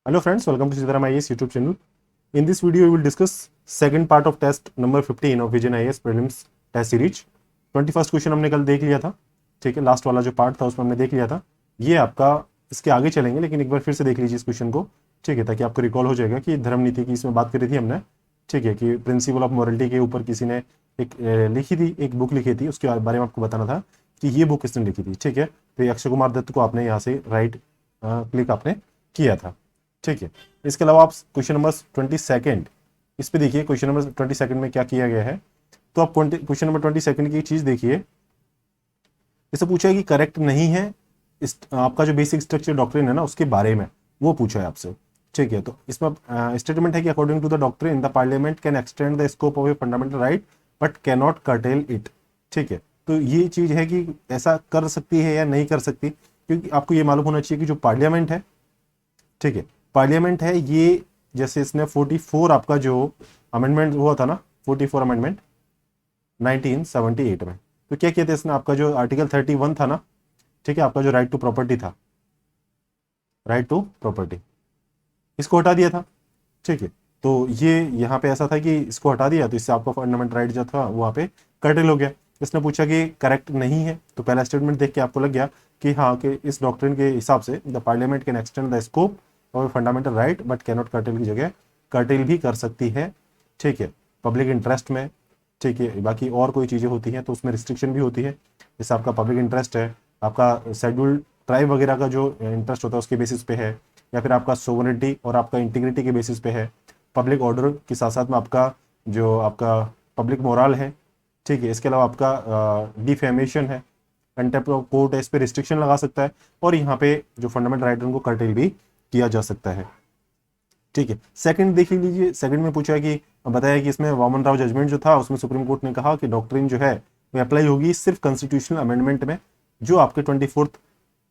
Hello friends, welcome to Sitaram IAS YouTube channel. In this video, we will discuss second part of test number 15 of Vision IAS prelims test series. 21st question हमने कल देख लिया था, ठीक है। Last वाला जो part था उसमें हमने देख लिया था। ये आपका इसके आगे चलेंगे, लेकिन एक बार फिर से देख लीजिए इस क्वेश्चन को, ठीक है, ताकि आपको रिकॉल हो जाएगा कि धर्म नीति की इसमें बात करी थी हमने, ठीक है, कि प्रिंसिपल ऑफ मोरलिटी के ऊपर किसी ने एक लिखी थी, एक बुक लिखी थी, उसके बारे में आपको बताना था कि ये बुक किसने लिखी थी, ठीक है। तो ये अक्षय कुमार दत्त को आपने यहाँ से राइट क्लिक आपने किया था, ठीक है। इसके अलावा आप क्वेश्चन नंबर 22 इस पे देखिए, क्वेश्चन नंबर 22 में क्या किया गया है। तो आप क्वेश्चन नंबर 22 की चीज देखिए। इसे पूछा है कि करेक्ट नहीं है इस आपका जो बेसिक स्ट्रक्चर डॉक्ट्रिन है ना उसके बारे में, वो पूछा है आपसे, ठीक है। तो इसमें स्टेटमेंट है कि according to the doctrine the parliament can extend the scope of a fundamental right but can not curtail it, ठीक है। तो ये चीज है कि ऐसा कर सकती है या नहीं कर सकती, क्योंकि आपको ये मालूम होना चाहिए कि जो पार्लियामेंट है, ठीक है, पार्लियामेंट है ये, जैसे इसने 44 आपका जो अमेंडमेंट हुआ था ना, 44 अमेंडमेंट 1978 में, तो क्या किया था इसने, आपका जो आर्टिकल 31 था ना, ठीक है, आपका जो राइट टू प्रॉपर्टी था, राइट टू प्रॉपर्टी, इसको हटा दिया था, ठीक है। तो ये यहाँ पे ऐसा था कि इसको हटा दिया, तो इससे आपका फंडामेंटल राइट जो था वहाँ पे कर्टेल हो गया। इसने पूछा कि करेक्ट नहीं है, तो पहला स्टेटमेंट देख के आपको लग गया कि हाँ, कि इस डॉक्ट्रिन के हिसाब से the parliament can extend the scope of fundamental right but can not cartel की जगह कर्टेल भी कर सकती है, ठीक है, पब्लिक इंटरेस्ट में, ठीक है। बाकी और कोई चीज़ें होती हैं तो उसमें रिस्ट्रिक्शन भी होती है, जैसे आपका पब्लिक इंटरेस्ट है, आपका शेड्यूल्ड ट्राइब वगैरह का जो इंटरेस्ट होता है उसके बेसिस पे है, या फिर आपका सोवरेनिटी और आपका इंटीग्रिटी के बेसिस पे है, पब्लिक ऑर्डर के साथ साथ में आपका जो आपका पब्लिक मोरल है, ठीक है। इसके अलावा आपका डिफेमेशन है, कंटेम्प्ट ऑफ कोर्ट है, इस पर रिस्ट्रिक्शन लगा सकता है, और यहाँ पे जो फंडामेंटल राइट है उनको कर्टेल भी किया जा सकता है, ठीक है। सेकंड देख लीजिए, सेकंड में पूछा है कि बताया कि इसमें वामन राव जजमेंट जो था उसमें सुप्रीम कोर्ट ने कहा कि डॉक्ट्रिन जो है वो अप्लाई होगी सिर्फ कॉन्स्टिट्यूशनल अमेंडमेंट में, जो आपके 24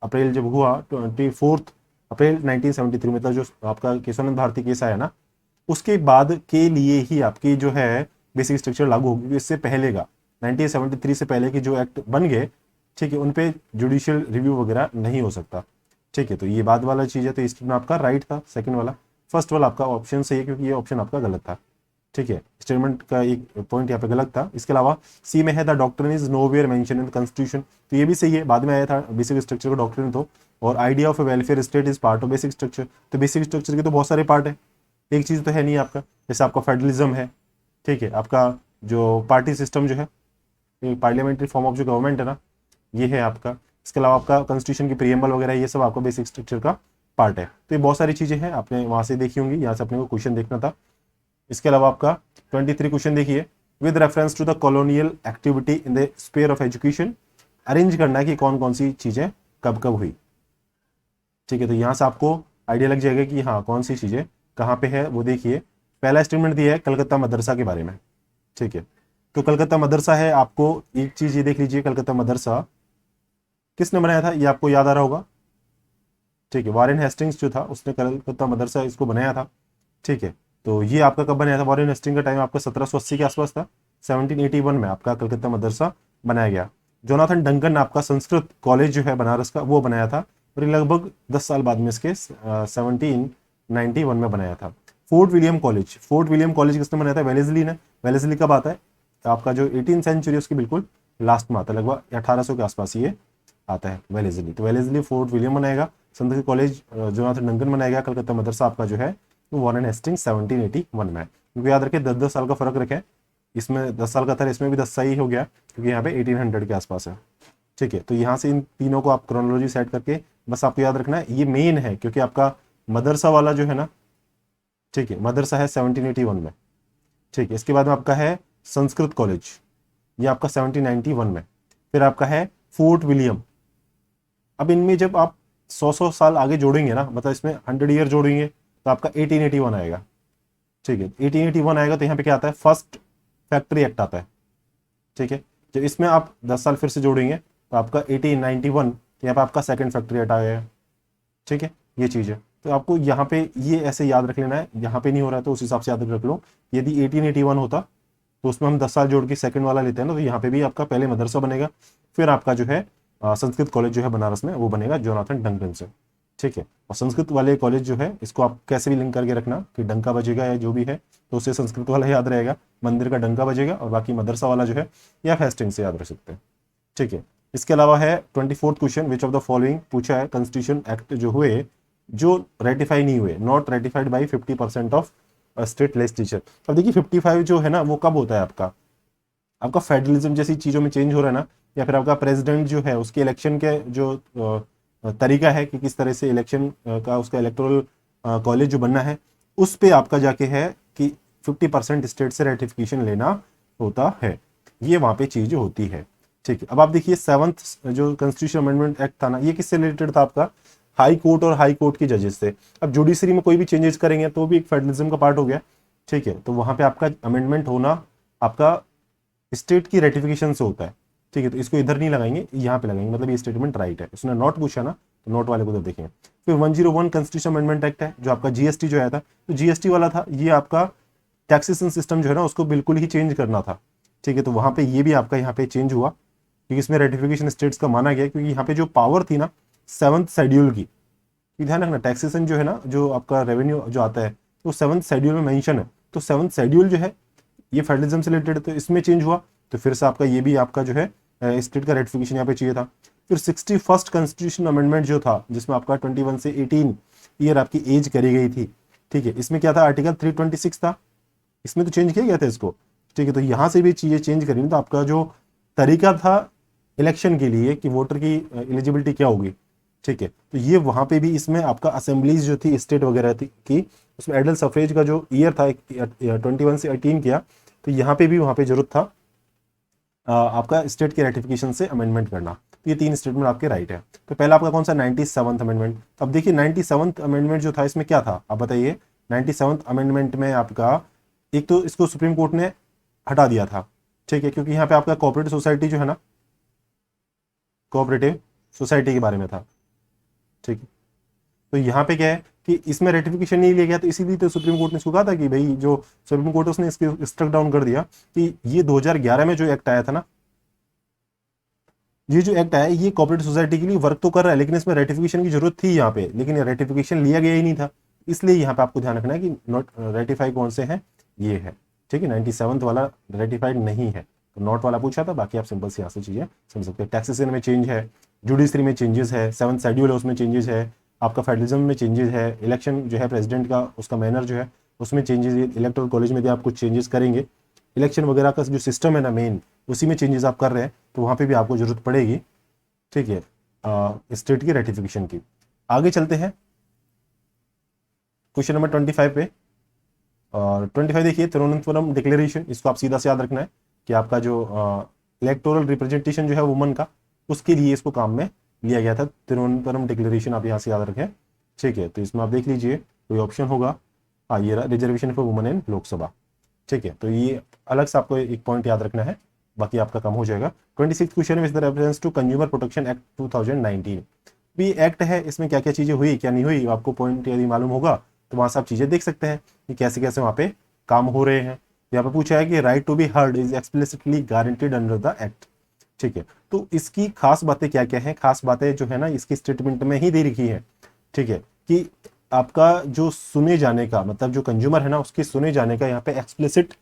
अप्रैल जब हुआ, 24 अप्रैल 1973 में था, जो आपका केशवानंद भारती केस आया ना, उसके बाद के लिए ही आपकी जो है बेसिक स्ट्रक्चर लागू होगी। इससे पहले का 1973 से पहले के जो एक्ट बन गए, ठीक है, उन पे जुडिशियल रिव्यू वगैरह नहीं हो सकता, ठीक है। तो ये बाद वाला चीज़ है, तो इसमें आपका राइट था सेकंड वाला, फर्स्ट वाला आपका ऑप्शन सही है क्योंकि ये ऑप्शन आपका गलत था, ठीक है। स्टेटमेंट का एक पॉइंट यहाँ पे गलत था। इसके अलावा सी में है the doctrine is nowhere mention in constitution, तो ये भी सही है, बाद में आया था बेसिक स्ट्रक्चर का डॉक्ट्रिन तो, और idea of welfare state is part of basic structure, तो बेसिक स्ट्रक्चर के तो बहुत सारे पार्ट है, एक चीज़ तो है नहीं आपका, जैसे आपका फेडरलिज्म है, ठीक है, आपका जो पार्टी सिस्टम जो है, पार्लियामेंट्री फॉर्म ऑफ जो गवर्नमेंट है ना, ये है आपका। इसके अलावा आपका कॉन्स्टिट्यूशन की प्रियम्बल वगैरह ये सब आपका बेसिक स्ट्रक्चर का पार्ट है। तो ये बहुत सारी चीज़ें हैं, आपने वहाँ से देखी होंगी, यहाँ से अपने को क्वेश्चन देखना था। इसके अलावा आपका 23 क्वेश्चन देखिए, with reference to the colonial activity in the sphere of education, arrange करना है कि कौन कौन सी चीज़ें कब कब हुई, ठीक है। तो यहाँ से आपको आइडिया लग जाएगा कि हाँ कौन सी चीज़ें कहाँ पे है, वो देखिए। पहला स्टेटमेंट दिया है कलकत्ता मदरसा के बारे में, ठीक है। तो कलकत्ता मदरसा है, आपको एक चीज़ ये देख लीजिए, कलकत्ता मदरसा किसने बनाया था, ये आपको याद आ रहा होगा, ठीक है। वॉरेन हेस्टिंग्स जो था उसने कलकत्ता मदरसा इसको बनाया था, ठीक है। तो ये आपका कब बनाया था, वॉरेन हेस्टिंग का टाइम आपका 1780 के आसपास था, 1781 में आपका कलकत्ता मदरसा बनाया गया। जोनाथन डंकन आपका संस्कृत कॉलेज जो है बनारस का वो बनाया था, और लगभग 10 साल बाद में इसके 1791 में बनाया था। Fort William college, fort William college किसने बनाया था, वेलेस्ली ने। वेलेस्ली कब आता है, आपका जो 18th सेंचुरी उसकी बिल्कुल लास्ट में आता है, लगभग 1800 के आसपास ये आता है वेलेस्ली। तो वेलेस्ली फोर्ट विलियम बनाएगा, संस्कृत कॉलेज जोनाथन डंकन बनाएगा, कलकत्ता मदरसा आपका जो है वो वॉरेन हेस्टिंग 1781 में है। क्योंकि याद रखें 10-10 साल का फर्क रखें, इसमें 10 साल का था, इसमें भी 10 सही हो गया क्योंकि यहाँ पे 1800 के आसपास है, ठीक है। तो यहाँ से इन तीनों को आप क्रोनोलॉजी सेट करके बस आपको याद रखना है, ये मेन है क्योंकि आपका मदरसा वाला जो है ना, ठीक है, मदरसा है 1781 में, ठीक है। इसके बाद में आपका है संस्कृत कॉलेज, ये आपका 1791 में। फिर आपका है फोर्ट विलियम। अब इनमें जब आप 100 साल आगे जोड़ेंगे ना, मतलब इसमें 100 ईयर जोड़ेंगे तो आपका 1881 आएगा, ठीक है। 1881 आएगा तो यहाँ पे क्या आता है, फर्स्ट फैक्ट्री एक्ट आता है, ठीक है। जब इसमें आप 10 साल फिर से जोड़ेंगे तो आपका 1891 यहाँ पे आपका सेकंड फैक्ट्री एक्ट आ गया, ठीक है। ये चीज़ है, तो आपको यहाँ पे ये ऐसे याद रख लेना है, यहाँ पे नहीं हो रहा है तो उस हिसाब से याद रख लो। यदि 1881 होता तो उसमें हम 10 साल जोड़ के सेकंड वाला लेते हैं ना, तो यहाँ पे भी आपका पहले मदरसा बनेगा, फिर आपका जो है संस्कृत कॉलेज जो है बनारस में वो बनेगा जोनाथन डंकन से, ठीक है। और संस्कृत वाले कॉलेज जो है इसको आप कैसे भी लिंक करके रखना कि डंका बजेगा या जो भी है तो उससे संस्कृत वाला याद रहेगा, मंदिर का डंका बजेगा, और बाकी मदरसा वाला जो है या फेस्टिंग से याद रख सकते हैं। ठीक है। इसके अलावा है 24th question, which of the following पूछा है कॉन्स्टिट्यूशन एक्ट जो हुए जो रेटिफाई नहीं हुए, not ratified by 50% of state legislature. अब देखिए 55 जो है ना वो कब होता है, आपका फेडरलिज्म जैसी चीजों में चेंज हो रहा है ना, या फिर आपका प्रेसिडेंट जो है उसके इलेक्शन के जो तरीका है कि किस तरह से इलेक्शन का उसका इलेक्टोरल कॉलेज जो बनना है, उस पे आपका जाके है कि 50% स्टेट से रेटिफिकेशन लेना होता है, ये वहां पे चीज होती है। ठीक है। अब आप देखिए 7th जो कॉन्स्टिट्यूशन अमेंडमेंट एक्ट था ना, ये किससे रिलेटेड था, आपका हाई कोर्ट और हाई कोर्ट के जजेस से। अब जुडिशरी में कोई भी चेंजेस करेंगे तो भी एक फेडरलिज्म का पार्ट हो गया। ठीक है। तो वहां पे आपका अमेंडमेंट होना आपका स्टेट की रेटिफिकेशन से होता है। ठीक है। तो इसको इधर नहीं लगाएंगे, यहाँ पे लगाएंगे, मतलब ये स्टेटमेंट राइट है। उसने नोट पूछा ना तो नोट वाले को तो देखेंगे। फिर 101 कॉन्स्टिट्यूशन अमेंडमेंट एक्ट है जो आपका जीएसटी जो आया था, तो जीएसटी वाला था ये आपका टैक्सेशन सिस्टम जो है ना उसको बिल्कुल ही चेंज करना था। ठीक है। तो वहां पे ये भी आपका यहाँ पे चेंज हुआ क्योंकि इसमें रेटिफिकेशन स्टेट्स का माना गया, क्योंकि यहाँ पे जो पावर थी ना 7th शेड्यूल की, ध्यान रखना टैक्सेशन जो है ना जो आपका रेवेन्यू जो आता है वो 7th शेड्यूल में मेंशन है। तो 7th शेड्यूल जो है ये फेडरलिज्म से रिलेटेड, तो इसमें चेंज हुआ, तो फिर से आपका ये भी आपका जो है स्टेट का रेटिफिकेशन यहाँ पे चाहिए था। फिर 61st कॉन्स्टिट्यूशन अमेंडमेंट जो था जिसमें आपका 21 से 18 ईयर आपकी एज करी गई थी। ठीक है। इसमें क्या था, आर्टिकल 326 था, इसमें तो चेंज किया गया था इसको। ठीक है। तो यहाँ से भी चीजें चेंज करी तो आपका जो तरीका था इलेक्शन के लिए कि वोटर की एलिजिबिलिटी क्या होगी। ठीक है। तो ये वहां पे भी इसमें आपका असेंबलीज जो थी स्टेट वगैरह थी की, उसमें एडल्ट सफरेज का जो ईयर था 21 से 18 किया, तो यहाँ पे भी वहां पे जरूरत था आपका स्टेट के रेटिफिकेशन से अमेंडमेंट करना। तो ये 3 स्टेटमेंट आपके राइट है। तो पहला आपका कौन सा 97th अमेंडमेंट। तो अब देखिए 97th अमेंडमेंट जो था इसमें क्या था आप बताइए। 97th अमेंडमेंट में आपका एक तो इसको सुप्रीम कोर्ट ने हटा दिया था। ठीक है। क्योंकि यहाँ पे आपका कोऑपरेटिव सोसाइटी जो है ना, कोऑपरेटिव सोसाइटी के बारे में था। ठीक है। तो यहाँ पे क्या है कि इसमें रेटिफिकेशन नहीं लिया गया, तो इसीलिए तो सुप्रीम कोर्ट ने इसको कहा था कि भाई जो सुप्रीम कोर्ट उसने इसके स्ट्रक डाउन कर दिया कि ये 2011 में जो एक्ट आया था ना, ये जो एक्ट आया ये कोऑपरेटिव सोसाइटी के लिए वर्क तो कर रहा है, लेकिन इसमें रेटिफिकेशन की जरूरत थी यहाँ पे, लेकिन रेटिफिकेशन लिया गया ही नहीं था। इसलिए यहाँ पे आपको ध्यान रखना है कि नॉट रेटिफाई कौन से हैं, ये है। ठीक है। 97th वाला रेटिफाइड नहीं है, तो नॉट वाला पूछा था, बाकी आप सिंपल से यहाँ से चीजें समझ सकते हैं। टैक्सेशन में चेंज है, जुडिशरी में चेंजेस है, 7th शेड्यूल है उसमें चेंजेस है, आपका फेडरलिज्म में चेंजेस है, इलेक्शन जो है प्रेसिडेंट का उसका मैनर जो है उसमें चेंजेस है, इलेक्टोरल कॉलेज में भी आप कुछ चेंजेस करेंगे, इलेक्शन वगैरह का जो सिस्टम है ना मेन उसी में चेंजेस आप कर रहे हैं, तो वहाँ पे भी आपको जरूरत पड़ेगी। ठीक है। स्टेट की रेटिफिकेशन की। आगे चलते हैं क्वेश्चन नंबर 25 पे। और 25 देखिए तिरुवनंतपुरम डिक्लेरेशन, इसको आप सीधा से याद रखना है कि आपका जो इलेक्टोरल रिप्रेजेंटेशन जो है वुमन का, उसके लिए इसको काम में लिया गया था। तिरुवनंतपुरम डिक्लेरेशन आप यहाँ से याद रखें। ठीक है। तो इसमें आप देख लीजिए कोई ऑप्शन होगा, हाँ ये reservation for woman in Lok Sabha. ठीक है। तो ये अलग से आपको एक पॉइंट याद रखना है, बाकी आपका कम हो जाएगा। 26th question with reference to consumer protection act 2019। भी एक्ट है, इसमें क्या क्या चीजें हुई क्या नहीं हुई, आपको पॉइंट यदि मालूम होगा तो वहां से आप चीजें देख सकते हैं कि कैसे कैसे वहां पे काम हो रहे हैं। यहाँ पे पूछा है कि right to be heard is explicitly guaranteed under the act. ठीक है। तो इसकी खास बातें क्या क्या है, खास बातें जो है ना इसकी स्टेटमेंट में ही दे रखी है। ठीक है। कि आपका जो सुने जाने का मतलब जो कंज्यूमर है ना उसके सुने जाने का यहाँ पे एक्सप्लिसिट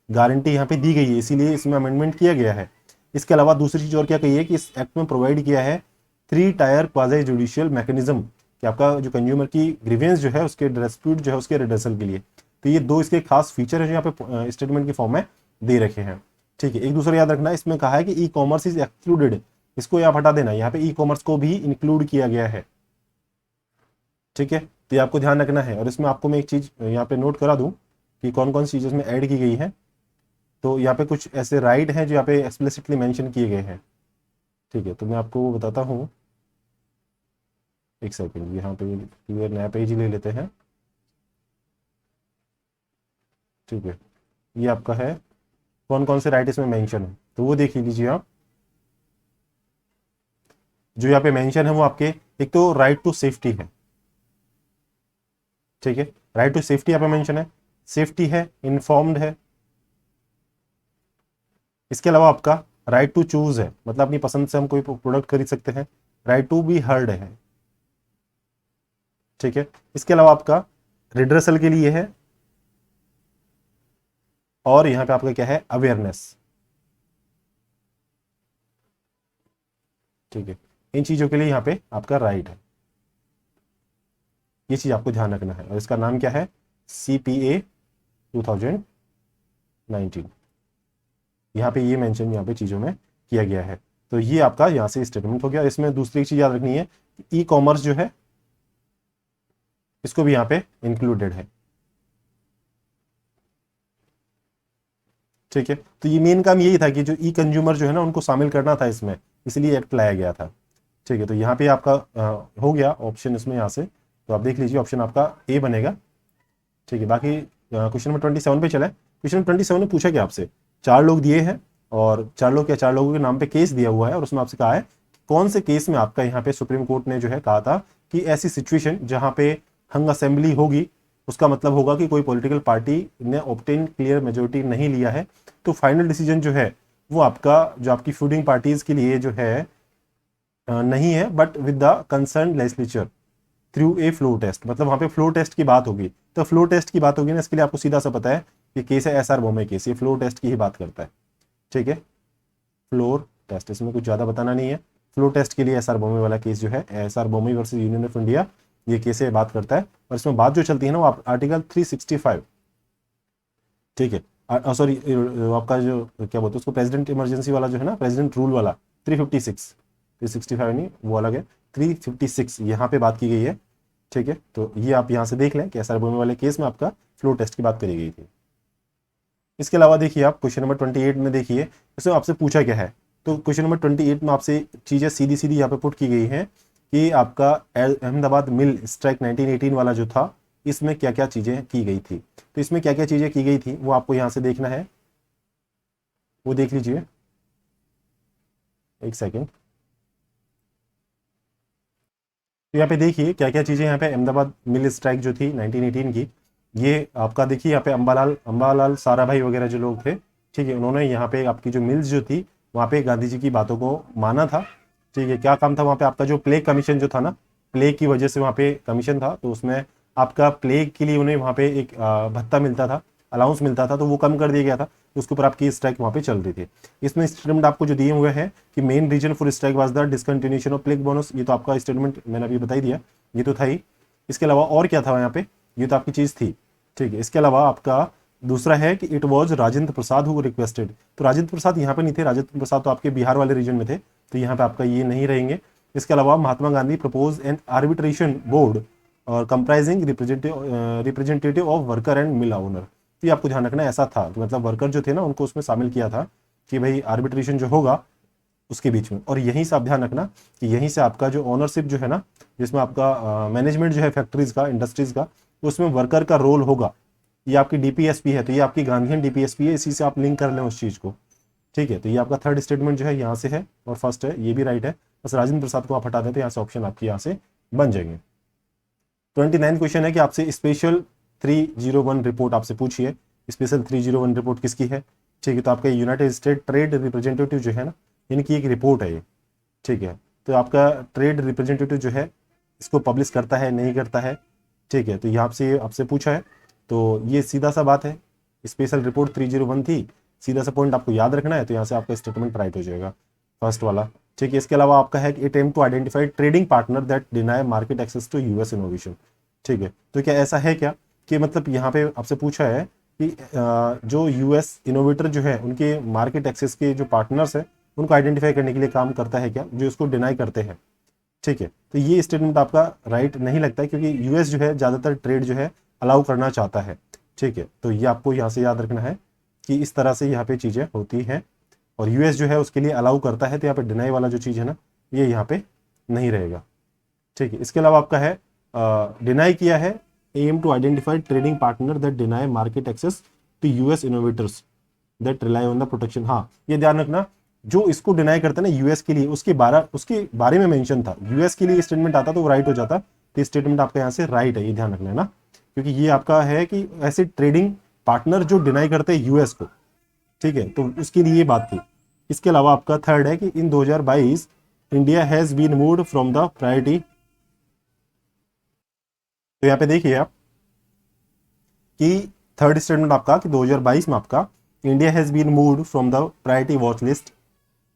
गारंटी यहाँ पे दी गई है, इसीलिए इसमें अमेंडमेंट किया गया है। इसके अलावा दूसरी चीज और क्या कही है कि इस एक्ट में प्रोवाइड किया है 3 टायर क्वाजी जुडिशियल मैकेनिज्म, कि आपका जो कंज्यूमर की ग्रीवेंस जो है उसके डिस्प्यूट जो है उसके रिडर्सल के लिए। तो ये 2 इसके खास फीचर है जो यहाँ पे स्टेटमेंट के फॉर्म में दे रखे हैं। ठीक है। एक दूसरा याद रखना, इसमें कहा है कि ई कॉमर्स इज एक्सक्लूडेड, इसको यहाँ हटा देना, यहाँ पे ई कॉमर्स को भी इंक्लूड किया गया है। ठीक है। तो ये आपको ध्यान रखना है। और इसमें आपको मैं एक चीज यहाँ पे नोट करा दूं कि कौन कौन सी चीजें इसमें ऐड की गई है। तो यहाँ पे कुछ ऐसे राइट हैं जो यहाँ पे एक्सप्लिसिटली मेंशन किए गए हैं। ठीक है। तो मैं आपको वो बताता हूँ, एक सेकंड, यहाँ पे क्लियर नया पेज ही ले लेते हैं। ठीक है। ये आपका है कौन कौन से राइट इसमें मेंशन है, तो वो देख लीजिए आप। जो यहाँ पे मेंशन है वो आपके एक तो राइट टू सेफ्टी है। ठीक है। राइट टू सेफ्टी यहाँ पे मेंशन है, सेफ्टी है, इन्फॉर्म्ड है। इसके अलावा आपका राइट टू चूज है, मतलब अपनी पसंद से हम कोई प्रोडक्ट खरीद सकते हैं। राइट टू बी हर्ड है। ठीक है। इसके अलावा आपका रिड्रेसल के लिए है, और यहां पे आपका क्या है, अवेयरनेस। ठीक है, इन चीजों के लिए यहां पे आपका राइट है, ये चीज आपको ध्यान रखना है। और इसका नाम क्या है, CPA 2019, यहाँ पे ये मेंशन यहाँ पे चीज़ों में किया गया है। तो ये आपका यहाँ से स्टेटमेंट हो गया। इसमें दूसरी चीज़ याद रखनी है, ई कॉमर्स जो है इसको भी यहाँ पे इंक्लूडेड है। ठीक है, तो ये मेन काम यही था कि जो ई कंज्यूमर जो है ना उनको शामिल करना था इसमें, इसलिए एक्ट लाया गया था। ठीक है, तो यहाँ पे आपका हो गया ऑप्शन इसमें यहाँ से, तो आप देख लीजिए ऑप्शन आपका ए बनेगा। ठीक है, बाकी क्वेश्चन नंबर 27 पे चले। क्वेश्चन नंबर 27 ने पूछा कि आपसे 4 लोग दिए हैं और 4 लोग क्या 4 लोगों के नाम पे केस दिया हुआ है, और उसमें आपसे कहा है कौन से केस में आपका यहाँ पे सुप्रीम कोर्ट ने जो है कहा था कि ऐसी सिचुएशन जहां पे हंग असेंबली होगी, उसका मतलब होगा कि कोई पॉलिटिकल पार्टी ने ऑब्टेन क्लियर मेजोरिटी नहीं लिया है, तो फाइनल डिसीजन जो है वो आपका जो आपकी फूडिंग पार्टीज के लिए जो है नहीं है, but with the concern legislature through a flow test. मतलब वहां पे फ्लो टेस्ट की बात होगी, तो फ्लो टेस्ट की बात होगी ना, इसके लिए आपको सीधा सा पता है कि केस है SR बोमे केस, ये फ्लो टेस्ट की ही बात करता है। ठीक है, फ्लोर टेस्ट, इसमें कुछ ज़्यादा बताना नहीं है। फ्लो टेस्ट के लिए SR बोमे वाला केस जो है, SR Bommai versus union of India, ये केस है बात करता है। और इसमें बात जो चलती है ना वो आर्टिकल 365, ठीक है, सॉरी आपका जो क्या बोलते हैं उसको, प्रेसिडेंट इमरजेंसी वाला जो है ना, प्रेसिडेंट रूल वाला 365 नहीं, वो अलग है, 356 यहाँ पे बात की गई है। ठीक है, तो ये आप यहाँ से देख लें कि SR बोमे वाले केस में आपका फ्लो टेस्ट की बात करी गई थी। इसके अलावा देखिए आप क्वेश्चन नंबर 28 में देखिए, इसमें आपसे पूछा क्या है। तो क्वेश्चन नंबर 28 में आपसे चीज़ें सीधी सीधी यहाँ पे पुट की गई हैं कि आपका अहमदाबाद मिल स्ट्राइक 1918 वाला जो था, इसमें क्या क्या चीज़ें की गई थी। तो इसमें क्या क्या चीज़ें की गई थी वो आपको यहाँ से देखना है, वो देख लीजिए, एक सेकेंड। तो यहाँ पे देखिए क्या क्या चीज़ें यहाँ पे अहमदाबाद मिल स्ट्राइक जो थी 1918 की, ये आपका देखिए यहाँ पे अंबालाल साराभाई वगैरह जो लोग थे, ठीक है, उन्होंने यहाँ पे आपकी जो मिल्स जो थी वहाँ पे गांधी जी की बातों को माना था। ठीक है, क्या काम था वहाँ पे आपका, जो प्लेग कमीशन जो था ना, प्लेग की वजह से वहाँ पे कमीशन था, तो उसमें आपका प्लेग के लिए उन्हें वहाँ पे एक भत्ता मिलता था, अलाउंस मिलता था, तो वो कम कर दिया गया था, तो उसके ऊपर आपकी स्ट्राइक वहाँ पे चल रही थी। इसमें स्टेटमेंट आपको जो दिए हुए हैं कि main reason for strike was the discontinuation of plague bonus, ये तो आपका स्टेटमेंट मैंने अभी बता ही दिया, ये तो था ही। इसके अलावा और क्या था यहाँ पे, ये तो आपकी चीज़ थी। ठीक है, इसके अलावा आपका दूसरा है कि it was Rajendra Prasad who requested, तो राजेंद्र प्रसाद यहाँ पे नहीं थे, राजेंद्र प्रसाद तो आपके बिहार वाले रीजन में थे, तो यहाँ पे आपका ये नहीं रहेंगे। इसके अलावा Mahatma Gandhi propose an arbitration board और comprising representative of worker and mill owner, तो ये आपको ध्यान रखना ऐसा था, तो मतलब वर्कर जो थे ना उनको उसमें शामिल किया था कि भाई आर्बिट्रेशन जो होगा उसके बीच में। और यहीं से आप ध्यान रखना कि यहीं से आपका जो ओनरशिप जो है ना, जिसमें आपका मैनेजमेंट जो है फैक्ट्रीज का, इंडस्ट्रीज का, उसमें वर्कर का रोल होगा। ये आपकी DPSP है, तो ये आपकी गांधीयन DPSP है, इसी से आप लिंक कर लें उस चीज़ को। ठीक है, तो ये आपका थर्ड स्टेटमेंट जो है यहाँ से है, और फर्स्ट है ये भी राइट है, बस राजेंद्र प्रसाद को आप हटा देते हैं यहाँ से, ऑप्शन आपके यहाँ से बन जाएंगे। 29 क्वेश्चन है कि आपसे स्पेशल 301 रिपोर्ट आपसे पूछी है, स्पेशल 301 रिपोर्ट किसकी है। ठीक है, तो आपका यूनाइटेड स्टेट ट्रेड रिप्रेजेंटेटिव जो है ना, इनकी एक रिपोर्ट है ये। ठीक है, तो आपका ट्रेड रिप्रेजेंटेटिव जो है इसको पब्लिश करता है नहीं करता है। ठीक है, तो यहाँ से आपसे पूछा है, तो ये सीधा सा बात है, स्पेशल रिपोर्ट 301 थी, सीधा सा पॉइंट आपको याद रखना है, तो यहाँ से आपका स्टेटमेंट राइट हो जाएगा, फर्स्ट वाला। ठीक है, इसके अलावा आपका है कि attempt to identify trading partner that deny market access to US innovation. ठीक है, तो क्या ऐसा है क्या कि मतलब यहाँ पे आपसे पूछा है कि जो US इनोवेटर जो है उनके मार्केट एक्सेस के जो पार्टनर्स है उनको आइडेंटिफाई करने के लिए काम करता है क्या, जो इसको डिनाई करते हैं। ठीक है, तो ये स्टेटमेंट आपका राइट नहीं लगता है, क्योंकि US जो है ज़्यादातर ट्रेड जो है अलाउ करना चाहता है। ठीक है, तो ये आपको यहाँ से याद रखना है कि इस तरह से यहाँ पे चीज़ें होती हैं, और US जो है उसके लिए अलाउ करता है, तो यहाँ पे डिनाई वाला जो चीज़ है ना ये यहाँ पे नहीं रहेगा। ठीक है, इसके अलावा आपका है डिनाई किया है, aim to identify trading partner that deny market access to US innovators that rely on the protection. हाँ, ये ध्यान रखना, जो इसको डिनाई करता है ना US के लिए, उसके बारे में मेंशन था, US के लिए स्टेटमेंट आता तो वो राइट हो जाता, तो स्टेटमेंट आपका यहाँ से राइट है, ये ध्यान रखना है ना, क्योंकि ये आपका है कि ऐसे ट्रेडिंग पार्टनर जो डिनाई करते हैं US को। ठीक है, तो उसके लिए ये बात थी। इसके अलावा आपका थर्ड है कि in 2022 India has been moved from the priority तो यहाँ पे देखिए आप कि थर्ड स्टेटमेंट आपका कि 2022 में आपका India has been moved from the priority watch list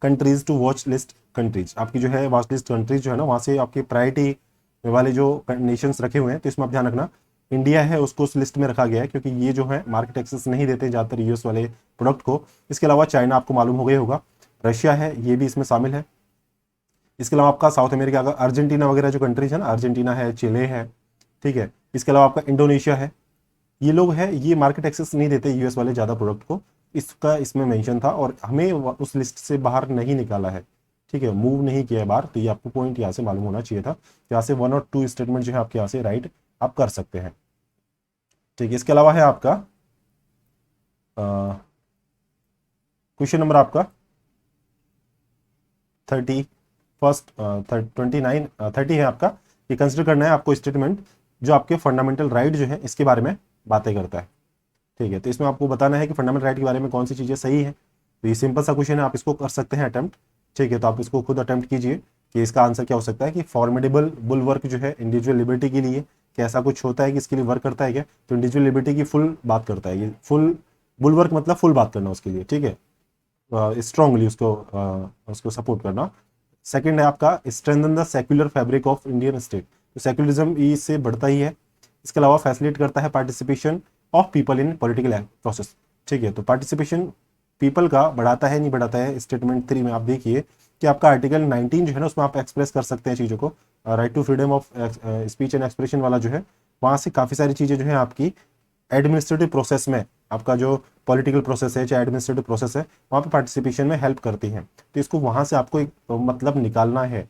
countries to watch list countries. आपकी जो है वॉच लिस्ट कंट्रीज जो है ना, वहाँ से आपकी प्रायोरिटी वाले जो नेशंस रखे हुए हैं, तो इसमें आप ध्यान रखना इंडिया है उसको उस लिस्ट में रखा गया है, क्योंकि ये जो है मार्केट एक्सेस नहीं देते ज़्यादातर यूएस वाले प्रोडक्ट को। इसके अलावा चाइना आपको मालूम हो गया होगा, रशिया है, ये भी इसमें शामिल है। इसके अलावा आपका साउथ अमेरिका का अर्जेंटीना वगैरह जो कंट्रीज है ना, अर्जेंटीना है, चिले है, ठीक है। इसके अलावा आपका इंडोनेशिया है, ये लोग है ये मार्केट एक्सेस नहीं देते यूएस वाले ज़्यादा प्रोडक्ट को, इसका इसमें मेंशन था और हमें उस लिस्ट से बाहर नहीं निकाला है, ठीक है, मूव नहीं किया है बाहर। तो ये आपको पॉइंट यहाँ से मालूम होना चाहिए था। यहाँ से 1 और 2 स्टेटमेंट जो है आपके यहाँ से राइट आप कर सकते हैं, ठीक है। इसके अलावा है आपका क्वेश्चन नंबर आपका 30 है आपका। ये कंसिडर करना है आपको स्टेटमेंट जो आपके फंडामेंटल राइट जो है इसके बारे में बातें करता है, ठीक है। तो इसमें आपको बताना है कि फंडामेंटल राइट के बारे में कौन सी चीज़ें सही है। तो ये सिंपल सा क्वेश्चन है, आप इसको कर सकते हैं अटेम्प्ट, ठीक है। तो आप इसको खुद अटेम्प्ट कीजिए कि इसका आंसर क्या हो सकता है कि फॉर्मिडेबल बुलवर्क जो है इंडिविजुअल लिबर्टी के लिए क्या ऐसा कुछ होता है कि इसके लिए वर्क करता है क्या। तो इंडिविजुअल लिबर्टी की फुल बात करता है ये, फुल बुलवर्क मतलब फुल बात करना उसके लिए, ठीक है, स्ट्रांगली उसको सपोर्ट करना। सेकंड है आपका strengthen the secular fabric of Indian state. तो सेक्युलरिज्म इससे बढ़ता ही है। इसके अलावा फैसिलिटेट करता है participation of people in political process, ठीक है। तो पार्टिसिपेशन पीपल का बढ़ाता है नहीं बढ़ाता है, स्टेटमेंट 3 में आप देखिए कि आपका आर्टिकल 19 जो है ना, उसमें आप एक्सप्रेस कर सकते हैं चीज़ों को। Right to freedom of speech and expression वाला जो है, वहाँ से काफ़ी सारी चीज़ें जो है आपकी एडमिनिस्ट्रेटिव प्रोसेस में, आपका जो पॉलिटिकल प्रोसेस है चाहे एडमिनिस्ट्रेटिव प्रोसेस है, वहाँ पे पार्टिसिपेशन में हेल्प करती हैं। तो इसको वहाँ से आपको एक मतलब निकालना है,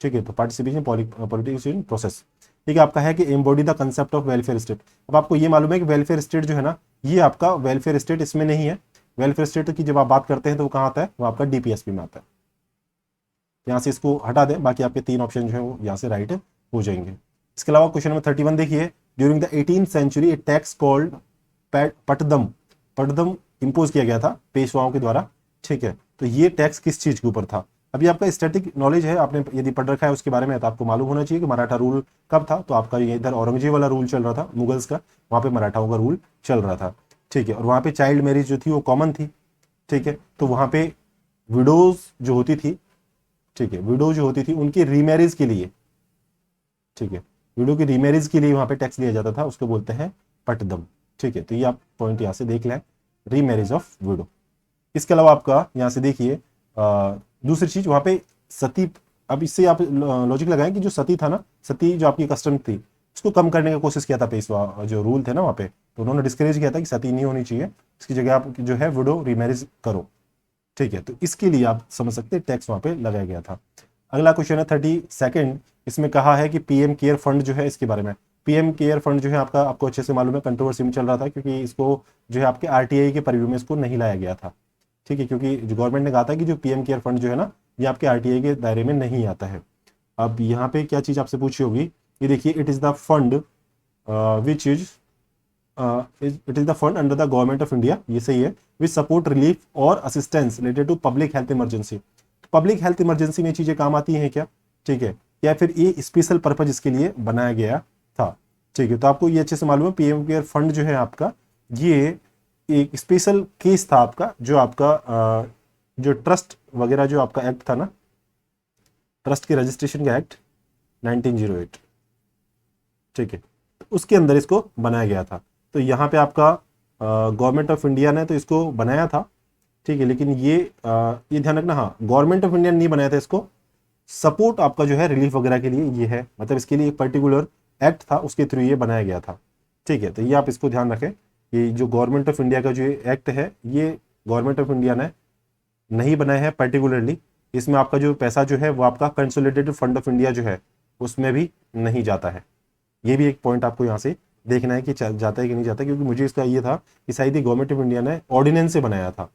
ठीक है। तो पार्टिसिपेशन पॉलिटिकल प्रोसेस, ठीक है। आपका है कि embody the concept of welfare state. अब आपको ये मालूम है कि वेलफेयर स्टेट जो है ना, ये आपका वेलफेयर स्टेट इसमें नहीं है। वेलफेयर स्टेट की जब आप बात करते हैं तो वो कहाँ आता है, वो आपका डीपीएसपी में आता है। यहाँ से इसको हटा दें, बाकी आपके 3 ऑप्शन जो है वो यहाँ से राइट हो जाएंगे। इसके अलावा क्वेश्चन नंबर 31 देखिए, during the 18th century a tax called Pattadam impose किया गया था पेशवाओं के द्वारा, ठीक है। तो ये टैक्स किस चीज के ऊपर था। अभी आपका स्टैटिक नॉलेज है, आपने यदि पढ़ रखा है उसके बारे में, तो आपको मालूम होना चाहिए कि मराठा रूल कब था। तो आपका ये इधर औरंगजेब वाला रूल चल रहा था मुगल्स का, वहाँ पे मराठाओं का रूल चल रहा था, ठीक है। और वहाँ पे चाइल्ड मैरिज जो थी वो कॉमन थी, ठीक है। तो वहाँ पे विडोज जो होती थी, ठीक है, विडो जो होती थी उनकी रीमैरिज के लिए, ठीक है, विडो की रीमैरिज के लिए वहाँ पे टैक्स लिया जाता था, उसको बोलते हैं पटदम, ठीक है। तो ये आप पॉइंट यहाँ से देख लें, रीमैरिज ऑफ विडो। इसके अलावा आपका यहाँ से देखिए दूसरी चीज वहाँ पे सती। अब इससे आप लॉजिक लगाएं कि जो सती था ना, सती जो आपकी कस्टम थी उसको कम करने की कोशिश किया था पेशवा जो रूल थे ना वहाँ पे, तो उन्होंने डिस्करेज किया था कि सती नहीं होनी चाहिए, इसकी जगह आप जो है विडो रीमैरिज करो, ठीक है। तो इसके लिए आप समझ सकते हैं टैक्स वहाँ पे लगाया गया था। अगला क्वेश्चन है 32, इसमें कहा है कि पीएम केयर फंड जो है इसके बारे में। पीएम केयर फंड जो है आपका, आपको अच्छे से मालूम है, कंट्रोवर्सी में चल रहा था क्योंकि इसको जो है आपके आरटीआई के परिव्यू में इसको नहीं लाया गया था, ठीक है, क्योंकि जो गवर्नमेंट ने कहा था कि जो पीएम केयर फंड जो है ना, ये आपके आरटीआई के दायरे में नहीं आता है। अब यहाँ पे क्या चीज़ आपसे पूछी होगी, ये देखिए, it is the fund which is it is the fund under the government of India, ये सही है, विच सपोर्ट रिलीफ और assistance related to public health emergency. Public health emergency में चीज़ें काम आती हैं क्या, ठीक है, या फिर ये स्पेशल पर्पज इसके लिए बनाया गया था, ठीक है। तो आपको ये अच्छे से मालूम है पीएम केयर फंड जो है आपका, ये एक स्पेशल केस था आपका, जो आपका जो ट्रस्ट वगैरह जो आपका एक्ट था ना, ट्रस्ट के रजिस्ट्रेशन का एक्ट 1908, ठीक है, तो उसके अंदर इसको बनाया गया था। तो यहाँ पे आपका गवर्नमेंट ऑफ इंडिया ने तो इसको बनाया था, ठीक है, लेकिन ये ध्यान रखना, हाँ, गवर्नमेंट ऑफ इंडिया ने नहीं बनाया था इसको, सपोर्ट आपका जो है रिलीफ वगैरह के लिए ये है, मतलब इसके लिए एक पर्टिकुलर एक्ट था, उसके थ्रू ये बनाया गया था, ठीक है। तो ये आप इसको ध्यान रखें, ये जो गवर्नमेंट ऑफ इंडिया का जो एक्ट है, ये गवर्नमेंट ऑफ इंडिया ने नहीं बनाया है पर्टिकुलरली। इसमें आपका जो पैसा जो है वो आपका कंसोलिडेटेड फंड ऑफ इंडिया जो है उसमें भी नहीं जाता है। ये भी एक पॉइंट आपको यहाँ से देखना है कि जाता है कि नहीं जाता, क्योंकि मुझे इसका ये था कि शायद गवर्नमेंट ऑफ इंडिया ने ऑर्डिनेंस से बनाया था,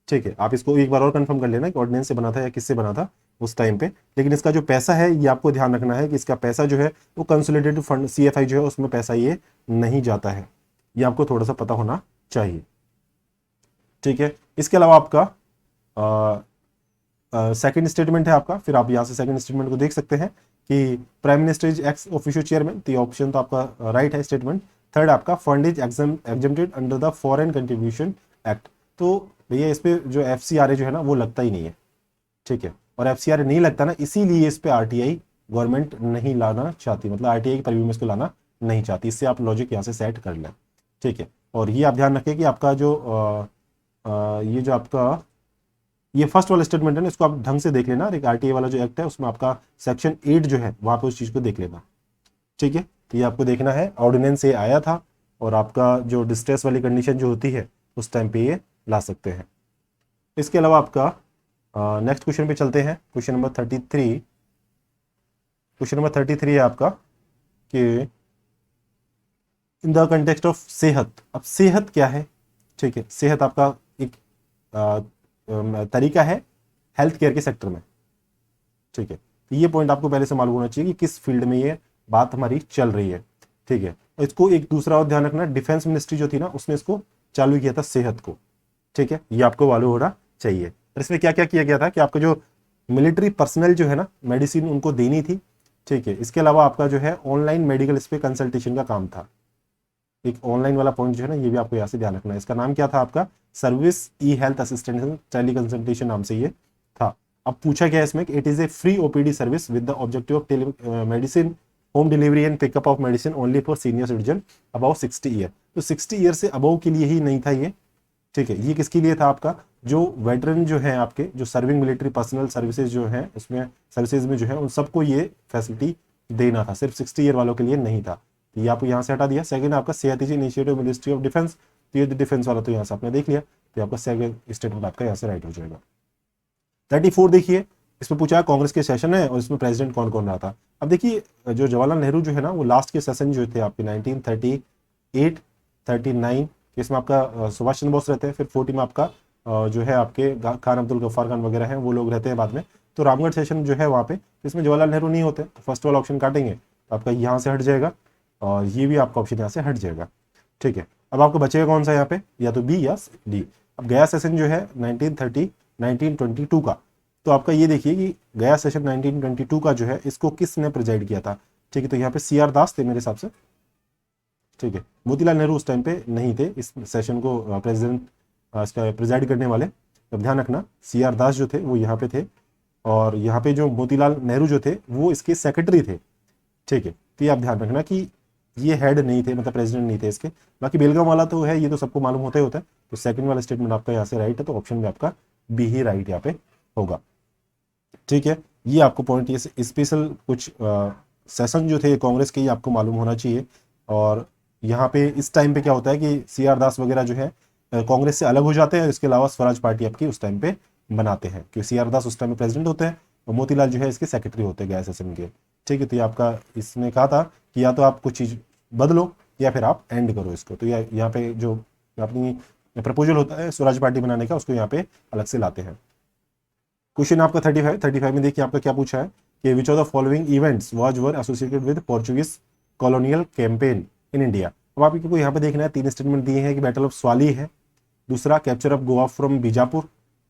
ठीक है। आप इसको एक बार और कंफर्म कर लेना कि ऑर्डिनेंस से बना था या किससे बना था उस टाइम पे। लेकिन इसका जो पैसा है ये आपको ध्यान रखना है कि इसका पैसा जो है वो कंसोलिडेटेड फंड सीएफआई जो है उसमें पैसा ये नहीं जाता है, ये आपको थोड़ा सा पता होना चाहिए, ठीक है। इसके अलावा आपका सेकंड स्टेटमेंट है आपका, फिर आप यहाँ से सेकंड स्टेटमेंट को देख सकते हैं कि prime minister is ex officio chairman, तो ये ऑप्शन तो आपका राइट है स्टेटमेंट। थर्ड आपका fund is exempted under the foreign contribution act, तो भैया इस पे जो FCRA जो है ना वो लगता ही नहीं है, ठीक है। और FCRA नहीं लगता ना, इसीलिए इस पे RTI गवर्नमेंट नहीं लाना चाहती, मतलब RTI के परिव्यू में इसको लाना नहीं चाहती। इससे आप लॉजिक यहाँ से सेट कर लें, ठीक है। और ये आप ध्यान रखें कि आपका जो ये जो आपका ये फर्स्ट वाला स्टेटमेंट है ना, इसको आप ढंग से देख लेना। एक RTI वाला जो एक्ट है उसमें आपका सेक्शन 8 जो है वहाँ पे उस चीज़ को देख लेना, ठीक है। तो ये आपको देखना है, ऑर्डिनेंस से आया था और आपका जो डिस्ट्रेस वाली कंडीशन जो होती है उस टाइम पे ये ला सकते हैं। इसके अलावा आपका नेक्स्ट क्वेश्चन पे चलते हैं, क्वेश्चन नंबर 33। क्वेश्चन नंबर 33 है आपका कि इन द कंटेक्स्ट ऑफ सेहत। अब सेहत क्या है, ठीक है। सेहत आपका एक तरीका है हेल्थ केयर के सेक्टर में, ठीक है। तो ये पॉइंट आपको पहले से मालूम होना चाहिए कि किस फील्ड में ये बात हमारी चल रही है, ठीक है। इसको एक दूसरा और ध्यान रखना, डिफेंस मिनिस्ट्री जो थी ना उसने इसको चालू किया था सेहत को, ठीक है। ये आपको मालूम होना चाहिए। और इसमें क्या क्या किया गया था कि आपका जो मिलिट्री पर्सनल जो है ना मेडिसिन उनको देनी थी, ठीक है। इसके अलावा आपका जो है ऑनलाइन मेडिकल इस पे कंसल्टेशन का काम था। एक ऑनलाइन वाला पॉइंट जो है ना ये भी आपको यहाँ से ध्यान रखना है। इसका नाम क्या था आपका, service e health assistant teleconsultation नाम से ये था। अब पूछा गया इसमें कि it is a free OPD service with the objective of medicine home delivery and pickup of medicine only for senior citizen above 60 year. तो 60 ईयर से अबाउ के लिए ही नहीं था ये, ठीक है। ये किसके लिए था, आपका जो वेटरन जो है आपके जो सर्विंग मिलिट्री पर्सनल सर्विसेज जो है उसमें सर्विसेज में जो है उन सबको ये फैसिलिटी देना था, सिर्फ 60 ईयर वालों के लिए नहीं था। तो ये आपको यहाँ से हटा दिया। सेकंड आपका सेहत इनिशिएटिव मिनिस्ट्री ऑफ डिफेंस, तो ये डिफेंस वाला तो यहाँ से आपने देख लिया, तो आपका सेकंड स्टेटमेंट आपका यहाँ से राइट हो जाएगा। 34 देखिए, इसमें पूछा है कांग्रेस के सेशन है और इसमें प्रेसिडेंट कौन कौन रहा था। अब देखिए जो जवाहरलाल नेहरू जो है ना वो लास्ट के सेशन जो थे आपके 1938 39, इसमें आपका सुभाष चंद्र बोस रहते हैं, फिर 40 में आपका जो है आपके खान अब्दुल गफ्फार खान वगैरह हैं वो लोग रहते हैं बाद में। तो रामगढ़ सेशन जो है वहाँ पे इसमें जवाहरलाल नेहरू नहीं होते, तो फर्स्ट वाला ऑप्शन काटेंगे तो आपका यहाँ से हट जाएगा और ये भी आपका ऑप्शन यहाँ से हट जाएगा, ठीक है। अब आपको बचेगा कौन सा यहाँ पे, या तो बी या डी। अब गया सेशन जो है 1922 का, तो आपका ये देखिए कि गया सेशन 1922 का जो है इसको किसने प्रिजाइड किया था, ठीक है। तो यहाँ पे CR दास थे मेरे हिसाब से, ठीक है। मोतीलाल नेहरू उस टाइम पे नहीं थे इस सेशन को प्रेसिडेंट इसका प्रिजाइड करने वाले। अब ध्यान रखना CR दास जो थे वो यहाँ पे थे और यहाँ पे जो मोतीलाल नेहरू जो थे वो इसके सेक्रेटरी थे, ठीक है। तो ये आप ध्यान रखना कि ये हेड नहीं थे, मतलब प्रेसिडेंट नहीं थे इसके। बाकी बेलगाम वाला तो है, ये तो सबको मालूम होता ही होता है। तो सेकंड वाला स्टेटमेंट आपका यहाँ से राइट है, तो ऑप्शन में आपका बी ही राइट यहाँ पे होगा, ठीक है। ये आपको पॉइंट ये स्पेशल कुछ सेशन जो थे कांग्रेस के ये आपको मालूम होना चाहिए। और यहाँ पे इस टाइम पे क्या होता है कि CR दास वगैरह जो है कांग्रेस से अलग हो जाते हैं, इसके अलावा स्वराज पार्टी आपकी उस टाइम पे बनाते हैं, क्योंकि CR दास उस टाइम में प्रेसिडेंट होते हैं और मोतीलाल जो है इसके सेक्रेटरी होते हैं गया सेशन के, ठीक है। तो ये आपका इसने कहा था कि या तो आप कुछ चीज़ बदलो या फिर आप एंड करो इसको। तो यहाँ पे जो अपनी प्रपोजल होता है स्वराज पार्टी बनाने का उसको यहाँ पे अलग से लाते हैं। क्वेश्चन आपका 35 में देखिए आपका क्या पूछा है कि विच of the following events were associated with Portuguese colonial campaign in India. अब आपको यहाँ पे देखना है 3 स्टेटमेंट दिए हैं कि बैटल ऑफ स्वाली है, दूसरा capture of Goa from Bijapur,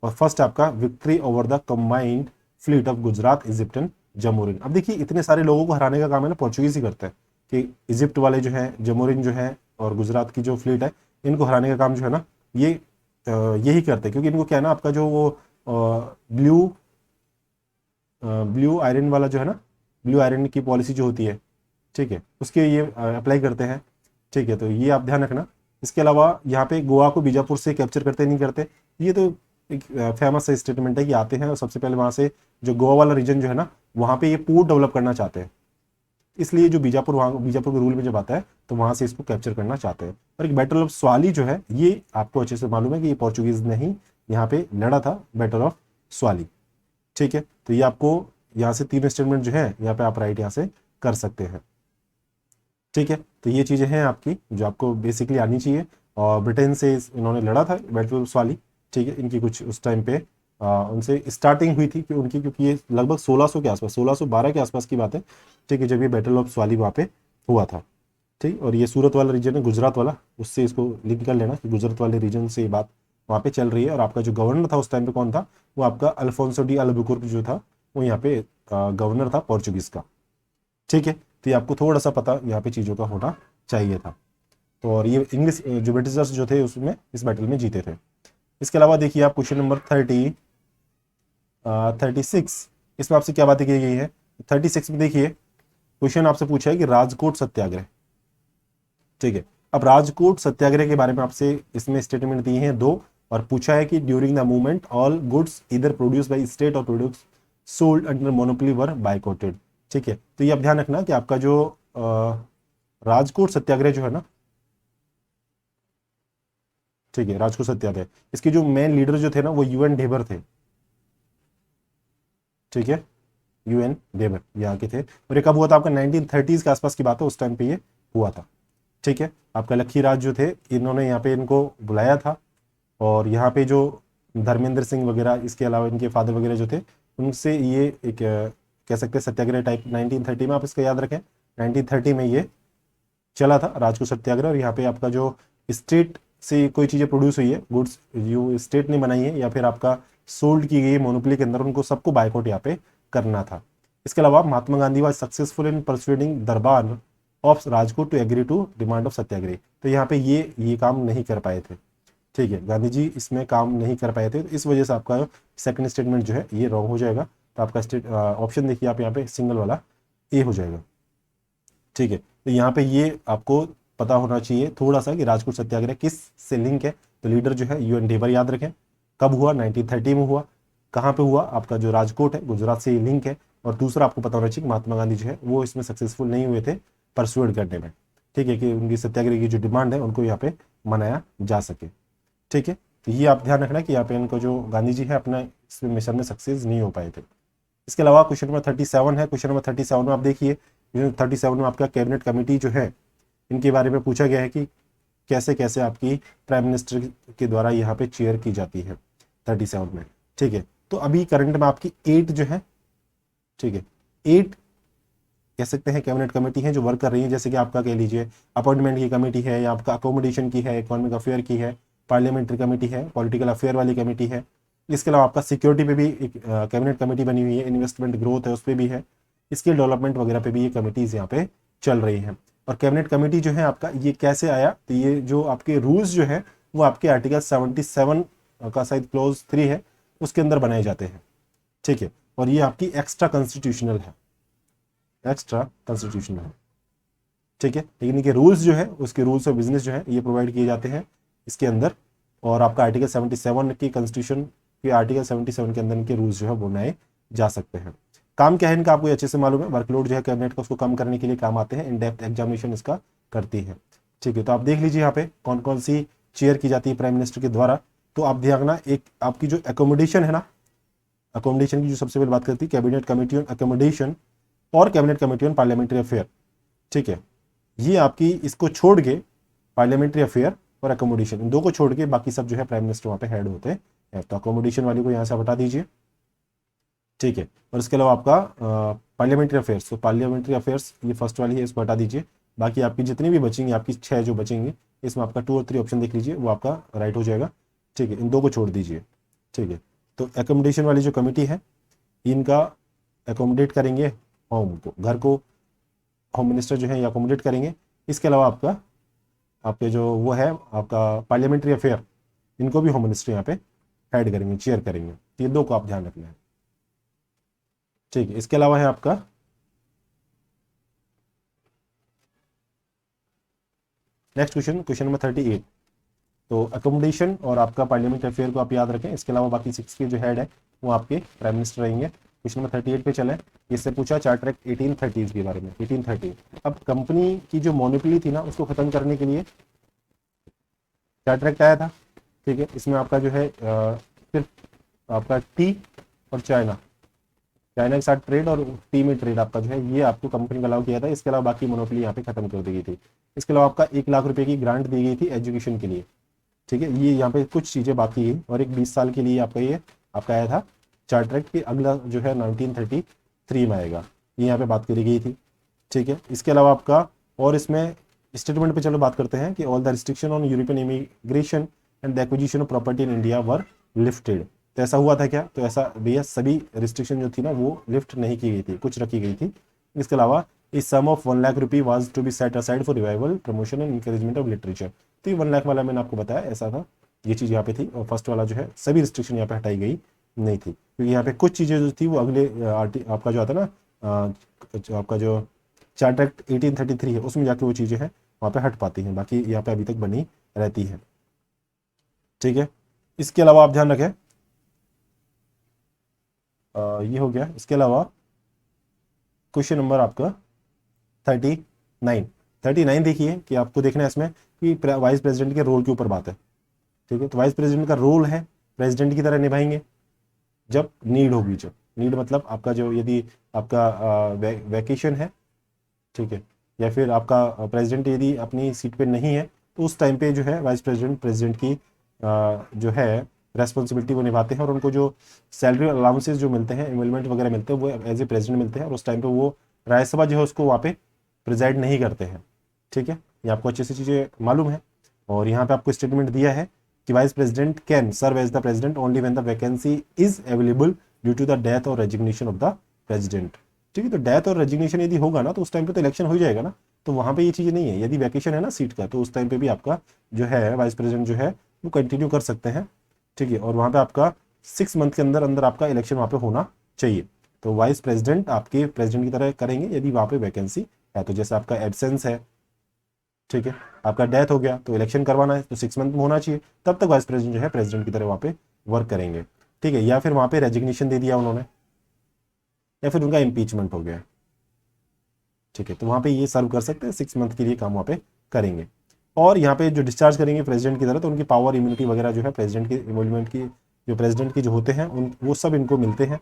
और फर्स्ट आपका victory over the combined fleet of Gujarat Egypt and Zamorin. अब देखिए इतने सारे लोगों को हराने का काम है ना पोर्चुगीज ही करते हैं, कि इजिप्ट वाले जो है जमोरिन जो है और गुजरात की जो फ्लीट है इनको हराने का काम जो है ना ये यही करते हैं, क्योंकि इनको क्या है ना आपका जो वो ब्लू आयरन वाला जो है ना ब्लू आयरन की पॉलिसी जो होती है, ठीक है, उसके ये अप्लाई करते हैं, ठीक है। तो ये आप ध्यान रखना। इसके अलावा यहाँ पे गोवा को बीजापुर से कैप्चर करते नहीं करते, ये तो एक फेमस स्टेटमेंट है कि आते हैं और सबसे पहले वहाँ से जो गोवा वाला रीजन जो है ना वहाँ पे ये पोर्ट डेवलप करना चाहते हैं, इसलिए जो बीजापुर वहाँ बीजापुर के रूल में जब आता है तो वहाँ से इसको कैप्चर करना चाहते हैं। और एक बैटल ऑफ स्वाली जो है ये आपको अच्छे से मालूम है कि ये पोर्चुगीज ने ही यहाँ पे लड़ा था, बैटल ऑफ स्वाली, ठीक है। तो ये आपको यहाँ से 3 स्टेटमेंट जो है यहाँ पे आप राइट यहाँ से कर सकते हैं, ठीक है। तो ये चीज़ें हैं आपकी जो आपको बेसिकली आनी चाहिए। और ब्रिटेन से इन्होंने लड़ा था बैटल ऑफ स्वाली, ठीक है। इनकी कुछ उस टाइम पे उनसे स्टार्टिंग हुई थी कि उनकी, क्योंकि ये लगभग 1600 के आसपास 1612 के आसपास की बात है, ठीक है, जब ये बैटल ऑफ स्वाली वहाँ पे हुआ था, ठीक। और ये सूरत वाला रीजन है गुजरात वाला, उससे इसको लिंक कर लेना कि गुजरात वाले रीजन से ये बात वहाँ पे चल रही है। और आपका जो गवर्नर था उस टाइम पे कौन था, वो आपका अल्फोंसो डी अल्बुकुर्क जो था वो यहाँ पे गवर्नर था पोर्चुगीज का, ठीक है, तो ये आपको थोड़ा सा पता यहाँ पे चीज़ों का होना चाहिए था। तो और ये इंग्लिश जो ब्रिटिशर्स जो थे उसमें इस बैटल में जीते थे। इसके अलावा देखिए आप क्वेश्चन नंबर 36, इसमें आपसे क्या बातें की गई है। 36 में देखिए क्वेश्चन आपसे पूछा है कि राजकोट सत्याग्रह, ठीक है। अब राजकोट सत्याग्रह के बारे में आपसे इसमें स्टेटमेंट दी है दो, और पूछा है कि during the movement all goods इधर प्रोड्यूस बाय स्टेट और प्रोड्यूस सोल्ड अंडर मोनोपोली वर बायकॉटेड, ठीक है। तो ये आप ध्यान रखना कि आपका जो राजकोट सत्याग्रह जो है ना, ठीक है, राजकोट सत्याग्रह, इसके जो मेन लीडर जो थे ना वो यूएन डेबर थे, ठीक है, यूएन डेबर यहाँ के थे। और ये कब हुआ था आपका 1930s के आसपास की बात है, उस टाइम पे ये हुआ था, ठीक है। आपका लखी राज जो थे इन्होंने यहाँ पे इनको बुलाया था, और यहाँ पे जो धर्मेंद्र सिंह वगैरह, इसके अलावा इनके फादर वगैरह जो थे, उनसे ये एक कह सकते हैं सत्याग्रह टाइप 1930 में, आप इसका याद रखें 1930 में ये चला था राजकोट सत्याग्रह। और यहाँ पे आपका जो स्टेट से कोई चीज़ें प्रोड्यूस हुई है, गुड्स जो स्टेट ने बनाई है या फिर आपका सोल्ड की गई है मोनोपोली के अंदर, उनको सबको बायकॉट यहाँ पे करना था। इसके अलावा Mahatma Gandhi was successful in persuading durbar of Rajkot to agree to demand of satyagraha. तो यहाँ पे ये काम नहीं कर पाए थे, ठीक है, गांधी जी इसमें काम नहीं कर पाए थे, तो इस वजह से आपका सेकंड स्टेटमेंट जो है ये रॉन्ग हो जाएगा। तो आपका ऑप्शन देखिए आप यहाँ पे सिंगल वाला ए हो जाएगा, ठीक है। तो यहाँ पे ये आपको पता होना चाहिए थोड़ा सा कि राजकोट सत्याग्रह किस से लिंक है। तो लीडर जो है यूएन डेबर, याद रखें, कब हुआ 1930 में हुआ, कहाँ पे हुआ, आपका जो राजकोट है गुजरात से ये लिंक है। और दूसरा आपको पता होना चाहिए कि महात्मा गांधी जो है वो इसमें सक्सेसफुल नहीं हुए थे परसुएड करने में, ठीक है, कि उनकी सत्याग्रह की जो डिमांड है उनको यहाँ पे मनाया जा सके, ठीक है। तो ये आप ध्यान रखना कि यहाँ पे इनको जो गांधी जी है अपना इस मिशन में सक्सेस नहीं हो पाए थे। इसके अलावा क्वेश्चन नंबर 37 है। क्वेश्चन नंबर 37 में आप देखिए, 37 में आपका कैबिनेट कमेटी जो है इनके बारे में पूछा गया है कि कैसे कैसे आपकी प्राइम मिनिस्टर के द्वारा यहाँ पे चेयर की जाती है 37 में, ठीक है। तो अभी करंट में आपकी 8 जो है, ठीक है, 8 कह सकते हैं कैबिनेट कमेटी है जो वर्क कर रही है। जैसे कि आपका कह लीजिए अपॉइंटमेंट की कमेटी है, या आपका अकोमोडेशन की है, इकोनॉमिक अफेयर की है, पार्लियामेंट्री कमेटी है, पॉलिटिकल अफेयर वाली कमेटी है। इसके अलावा आपका सिक्योरिटी पे भी एक कैबिनेट कमेटी बनी हुई है, इन्वेस्टमेंट ग्रोथ है उस पर भी है, स्किल डेवलपमेंट वगैरह पे भी ये कमिटीज यहाँ पे चल रही हैं। और कैबिनेट कमेटी जो है आपका ये कैसे आया, तो ये जो आपके रूल्स जो है वो आपके आर्टिकल 77 का शायद क्लोज 3 है उसके अंदर बनाए जाते हैं, ठीक है। और ये आपकी एक्स्ट्रा कॉन्स्टिट्यूशनल है, एक्स्ट्रा कॉन्स्टिट्यूशनल है, ठीक है। लेकिन इनके रूल्स जो है उसके रूल्स ऑफ बिजनेस जो है ये प्रोवाइड किए जाते हैं इसके अंदर। और आपका आर्टिकल 77 की कॉन्स्टिट्यूशन के आर्टिकल 77 के अंदर इनके रूल्स जो है वो बनाए जा सकते हैं। काम क्या है इनका आपको अच्छे से मालूम है, वर्कलोड जो है कैबिनेट का उसको कम करने के लिए काम आते हैं, इन डेप्थ एग्जामिनेशन इसका करती है, ठीक है। तो आप देख लीजिए यहाँ पे कौन कौन सी चेयर की जाती है प्राइम मिनिस्टर के द्वारा। तो आप देखना, एक आपकी जो एकोमोडेशन है ना, अकोमोडेशन की जो सबसे पहले बात करती है कैबिनेट कमेटी ऑन अकोमोडेशन और cabinet committee on parliamentary affair, ठीक है। ये आपकी इसको छोड़ के पार्लियामेंट्री अफेयर और अकोमोडेशन, इन दो को छोड़ के बाकी सब जो है प्राइम मिनिस्टर वहाँ पे हेड होते हैं। तो अकोमोडेशन वाली को यहाँ से हटा दीजिए, ठीक है। और इसके अलावा आपका पार्लियामेंट्री अफेयर्स, तो पार्लियामेंट्री अफेयर्स ये फर्स्ट वाली है, इसको हटा दीजिए। बाकी आपकी जितनी भी बचेंगी, आपकी 6 जो बचेंगी, इसमें आपका 2 और 3 ऑप्शन देख लीजिए, वो आपका राइट हो जाएगा, ठीक है। इन दो को छोड़ दीजिए, ठीक है। तो एकोमोडेशन वाली जो कमेटी है इनका एकोमोडेट करेंगे होम को, घर को होम मिनिस्टर जो है ये अकोमोडेट करेंगे। इसके अलावा आपका आपके जो वो है आपका पार्लियामेंट्री अफेयर, इनको भी होम मिनिस्टर यहाँ पे हेड करेंगे, चेयर करेंगे। तो ये दो को आप ध्यान रखना है, ठीक है। इसके अलावा है आपका नेक्स्ट क्वेश्चन, क्वेश्चन नंबर 38। तो अकोमोडेशन और आपका पार्लियामेंट अफेयर को आप याद रखें। इसके अलावा बाकी 6 के जो हेड है वो आपके प्राइम मिनिस्टर रहेंगे। क्वेश्चन नंबर 38 पे चले। इससे पूछा चार्टर एक्ट 1830 के बारे में, 1830। अब कंपनी की जो मोनोपोली थी ना उसको खत्म करने के लिए चार्टर एक्ट आया था, ठीक है। इसमें आपका जो है सिर्फ आपका टी और चाइना के साथ ट्रेड और टी में ट्रेड आपका जो है ये आपको कंपनी को अलाउ किया था। इसके अलावा बाकी मोनोपोली यहाँ पे खत्म कर दी गई थी। इसके अलावा आपका 1 लाख रुपए की ग्रांट दी गई थी एजुकेशन के लिए, ठीक है। ये यहाँ पे कुछ चीज़ें बाकी है। और एक 20 साल के लिए आपका ये आपका आया था चार्टर एक्ट की, अगला जो है 1933 में आएगा, ये यहाँ पे बात करी गई थी, ठीक है। इसके अलावा आपका और इसमें स्टेटमेंट पे चलो बात करते हैं कि all the restriction on European immigration and the acquisition of property in India were lifted. तो ऐसा हुआ था क्या, तो ऐसा भैया सभी रिस्ट्रिक्शन जो थी ना वो लिफ्ट नहीं की गई थी, कुछ रखी गई थी। इसके अलावा a sum of 1 lakh rupee was to be set aside for revival promotion and encouragement of literature. तो ये 1 लाख वाला मैंने आपको बताया ऐसा था, ये चीज़ यहाँ पे थी। और फर्स्ट वाला जो है सभी रिस्ट्रिक्शन यहाँ पे हटाई गई नहीं थी, क्योंकि यहाँ पे कुछ चीज़ें जो थी वो अगले आपका जो आता ना आपका जो चार्टर एक्ट 1833 है उसमें जाके वो चीज़ें हैं वहाँ पे हट पाती हैं, बाकी यहाँ पे अभी तक बनी रहती है। ठीक है, इसके अलावा आप ध्यान रखें ये हो गया। इसके अलावा क्वेश्चन नंबर आपका 39 देखिए कि आपको देखना है इसमें कि वाइस प्रेसिडेंट के रोल के ऊपर बात है। ठीक है, तो वाइस प्रेसिडेंट का रोल है प्रेसिडेंट की तरह निभाएंगे जब नीड होगी। जब नीड मतलब आपका जो यदि आपका वैकेशन है, ठीक है, या फिर आपका प्रेसिडेंट यदि अपनी सीट पे नहीं है तो उस टाइम पे जो है वाइस प्रेसिडेंट प्रेसिडेंट की जो है रेस्पॉन्सिबिलिटी वो निभाते हैं, और उनको जो सैलरी अलाउंसेस जो मिलते हैं, एमुलमेंट वगैरह मिलते हैं, वो एज ए प्रेसिडेंट मिलते हैं, और उस टाइम पे वो राज्यसभा जो है उसको वहाँ पे प्रिजाइड नहीं करते हैं। ठीक है, ये आपको अच्छे से चीज़ें मालूम है। और यहाँ पे आपको स्टेटमेंट दिया है कि vice president can serve as the president only when the vacancy is available due to the death और रेजिग्नेशन ऑफ द प्रेसिडेंट। ठीक है, तो डेथ और रेजिग्नेशन यदि होगा ना तो उस टाइम पे तो इलेक्शन हो जाएगा ना, तो वहाँ पे ये चीज़ नहीं है। यदि वैकेशन है ना सीट का तो उस टाइम पे भी आपका जो है वाइस प्रेसिडेंट जो है वो कंटिन्यू कर सकते हैं। ठीक है, और वहाँ पे आपका 6 मंथ के अंदर अंदर आपका इलेक्शन वहाँ पे होना चाहिए। तो वाइस प्रेसिडेंट आपके प्रेसिडेंट की तरह करेंगे यदि वहाँ पे वैकेंसी है। तो जैसे आपका एब्सेंस है, ठीक है, आपका डेथ हो गया तो इलेक्शन करवाना है तो 6 मंथ में होना चाहिए, तब तक वाइस प्रेसिडेंट जो है प्रेसिडेंट की तरह वहाँ पे वर्क करेंगे। ठीक है, या फिर वहाँ पे रेजिग्नेशन दे दिया उन्होंने, या फिर उनका इम्पीचमेंट हो गया। ठीक है, तो वहाँ पे ये सर्व कर सकते हैं, 6 मंथ के लिए काम वहाँ पे करेंगे। और यहाँ पे जो डिस्चार्ज करेंगे प्रेसिडेंट की तरह तो उनकी पावर इम्यूनिटी वगैरह जो है प्रेसिडेंट की इन्वॉल्वमेंट की जो प्रेसिडेंट की जो होते हैं उन वो सब इनको मिलते हैं।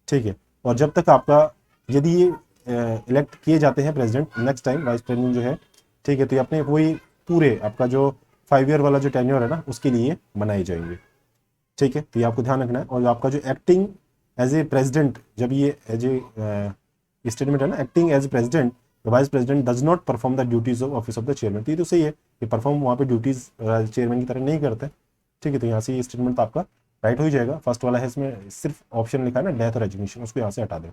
ठीक है, और जब तक आपका यदि ये इलेक्ट किए जाते हैं president next time vice president जो है, ठीक है, तो ये अपने वही पूरे आपका जो 5 ईयर वाला जो टेन्योर है ना उसके लिए बनाए जाएंगे। ठीक है, तो ये आपको ध्यान रखना है। और आपका जो एक्टिंग एज ए प्रेसिडेंट, जब ये एज ए स्टेटमेंट है ना, acting as a president the vice president does not perform the duties of office of the chairman. तो ये तो सही है कि परफॉर्म वहाँ पे ड्यूटीज चेयरमैन की तरह नहीं करते। ठीक है, तो यहाँ से ये स्टेटमेंट तो आपका राइट हो ही जाएगा। फर्स्ट वाला है, इसमें सिर्फ ऑप्शन लिखा है ना डेथ और रेजिग्नेशन, उसको यहाँ से हटा दें।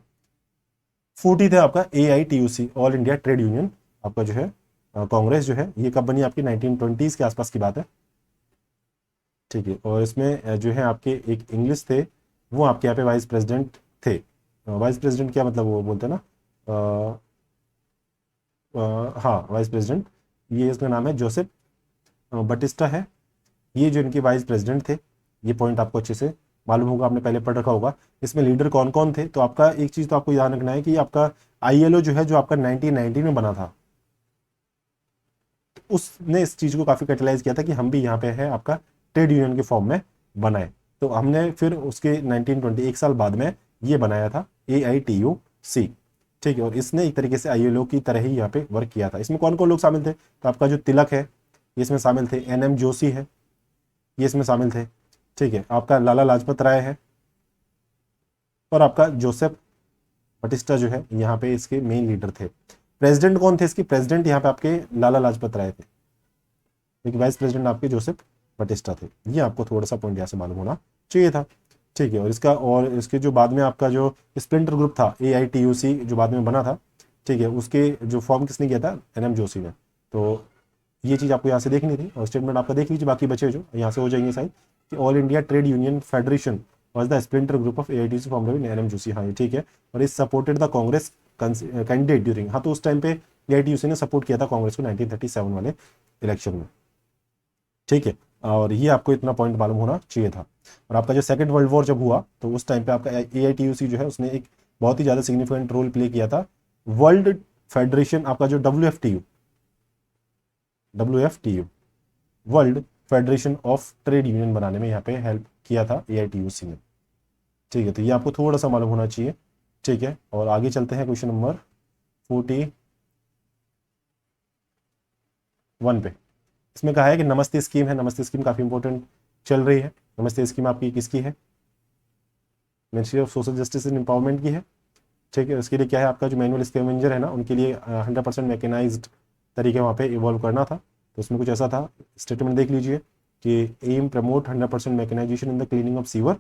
40 है आपका AITUC all India trade union, आपका जो है कांग्रेस जो है ये कब बनी आपकी 1920s के आसपास की बात है। ठीक है, और इसमें जो है आपके एक इंग्लिश थे वो आपके यहाँ पे वाइस प्रेसिडेंट थे। वाइस प्रेसिडेंट क्या मतलब वो बोलते हैं ना हाँ वाइस प्रेसिडेंट, ये इसका नाम है जोसेफ बटिस्टा है, ये जो इनके वाइस प्रेसिडेंट थे। ये पॉइंट आपको अच्छे से मालूम होगा, आपने पहले पढ़ रखा होगा। इसमें लीडर कौन कौन थे, तो आपका एक चीज़ तो आपको ध्यान रखना है कि आपका ILO जो है जो आपका 1919 में बना था, उसने इस चीज़ को काफ़ी कैटलाइज किया था कि हम भी यहाँ पे है आपका ट्रेड यूनियन के फॉर्म में बनाए। तो हमने फिर उसके 1920 एक साल बाद में ये बनाया था AITUC। ठीक है, और इसने एक तरीके से ILO की तरह ही यहाँ पे वर्क किया था। इसमें कौन कौन लोग शामिल थे, तो आपका जो तिलक है ये इसमें शामिल थे, NM जोशी है ये इसमें शामिल थे। ठीक है, आपका लाला लाजपत राय है, और आपका जोसेफ बटिस्टा जो है यहाँ पे इसके मेन लीडर थे। प्रेसिडेंट कौन थे इसके, प्रेसिडेंट यहाँ पे आपके लाला लाजपत राय थे, क्योंकि वाइस प्रेसिडेंट आपके जोसेफ बटिस्टा थे। ये आपको थोड़ा सा पॉइंट यहाँ से मालूम होना चाहिए था। ठीक है, और इसके जो बाद में आपका जो स्प्लिंटर ग्रुप था AITUC जो बाद में बना था, ठीक है, उसके जो फॉर्म किसने किया था, NM जोशी ने। तो ये चीज़ आपको यहाँ से देखनी थी, और स्टेटमेंट आपका देख लीजिए, बाकी बचे जो यहाँ से हो जाएंगे शायद कि all India trade union federation was the splinter group of AITUC form NM Joshi. हाँ ये ठीक है, और इस supported the Congress candidate during, हाँ तो उस टाइम पे AITUC ने सपोर्ट किया था कांग्रेस को 1937 वाले इलेक्शन में। ठीक है, और ये आपको इतना पॉइंट मालूम होना चाहिए था। और आपका जो सेकेंड वर्ल्ड वॉर जब हुआ तो उस टाइम पे आपका AITUC जो है उसने एक बहुत ही ज़्यादा सिग्निफिकेंट रोल प्ले किया था। वर्ल्ड फेडरेशन आपका जो WFTU world federation of trade union बनाने में यहाँ पे हेल्प किया था AITUC ने। ठीक है, तो ये आपको थोड़ा सा मालूम होना चाहिए। ठीक है, और आगे चलते हैं क्वेश्चन नंबर 41 पे। इसमें कहा है कि नमस्ते स्कीम है, नमस्ते स्कीम काफ़ी इंपॉर्टेंट चल रही है। नमस्ते स्कीम आपकी किसकी है, ministry of social justice and empowerment की है। ठीक है, उसके लिए क्या है आपका जो मैनुअल स्कैवेंजर है ना उनके लिए 100% मैकेनाइज्ड तरीके वहाँ पे इवॉल्व करना था। तो उसमें कुछ ऐसा था, स्टेटमेंट देख लीजिए कि aim promote 100% mechanisation in the cleaning of sewer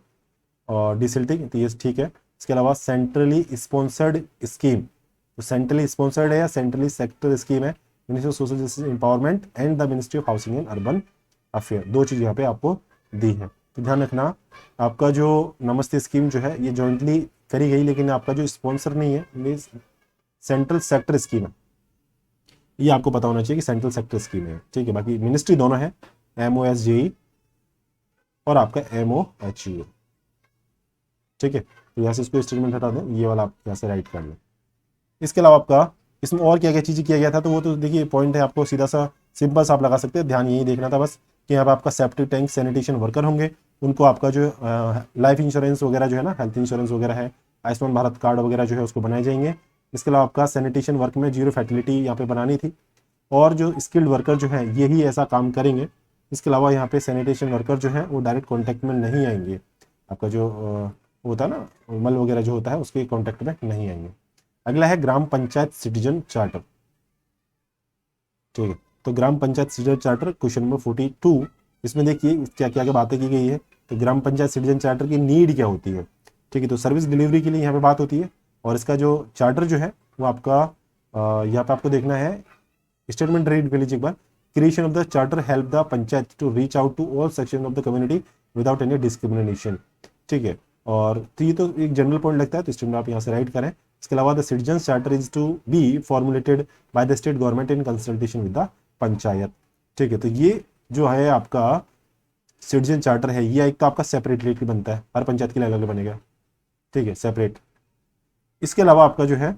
और डिसिल्टिंग, तो ये ठीक है। इसके अलावा सेंट्रली स्पॉन्सर्ड स्कीम, तो सेंट्रली स्पॉन्सर्ड है या सेंट्रली सेक्टर स्कीम है, ministry of social justice empowerment and the ministry of housing and urban affair, दो चीज़ यहाँ पे आपको दी है। तो ध्यान रखना आपका जो नमस्ते स्कीम जो है ये जॉइंटली करी गई, लेकिन आपका जो स्पॉन्सर नहीं है ये सेंट्रल सेक्टर स्कीम है, ये आपको पता होना चाहिए कि सेंट्रल सेक्टर स्कीम है, ठीक है। बाकी मिनिस्ट्री दोनों है, MOSJE और आपका MOHUO, ठीक है। तो यहाँ से इसको स्टेटमेंट हटा दें, ये वाला आप यहाँ से राइट कर लें। इसके अलावा आपका इसमें और क्या क्या चीज़ें किया गया था, तो वो तो देखिए पॉइंट है, आपको सीधा सा सिंपल सा आप लगा सकते हैं, ध्यान यही देखना था बस कि यहाँ पर आपका सेप्टिक टैंक सैनिटेशन वर्कर होंगे, उनको आपका जो लाइफ इंश्योरेंस वगैरह जो है ना, हेल्थ इंश्योरेंस वगैरह है, आयुष्मान भारत कार्ड वगैरह जो है उसको बनाए जाएंगे। इसके अलावा आपका सैनिटेशन वर्क में 0 फैटिलिटी यहाँ पे बनानी थी, और जो स्किल्ड वर्कर जो है यही ऐसा काम करेंगे। इसके अलावा यहाँ पे सैनिटेशन वर्कर जो है वो डायरेक्ट कॉन्टैक्ट में नहीं आएंगे, आपका जो होता है ना मल वगैरह जो होता है उसके कॉन्टैक्ट में नहीं आएंगे। अगला है ग्राम पंचायत सिटीजन चार्टर, ठीक है। तो ग्राम panchayat citizen charter question number 42, इसमें देखिए क्या क्या क्या बातें की गई है। तो ग्राम पंचायत सिटीजन चार्टर की नीड क्या होती है, ठीक है। तो सर्विस डिलीवरी के लिए यहाँ पे बात होती है, और इसका जो चार्टर जो है वो आपका यहाँ पे आपको देखना है, स्टेटमेंट रीड कर लीजिए एक बार। Creation of the charter help the panchayat to reach out to all section of the community without any discrimination, ठीक है। और तो ये तो एक जनरल पॉइंट लगता है, तो स्टेटमेंट आप यहाँ से राइट करें। इसके अलावा the citizen charter is to be formulated by the state government in consultation with the panchayat, ठीक है। तो ये जो है आपका सिटीजन चार्टर है, ये एक तो आपका सेपरेटली बनता है, हर पंचायत के लिए अलग अलग बनेगा, ठीक है, सेपरेट। इसके अलावा आपका जो है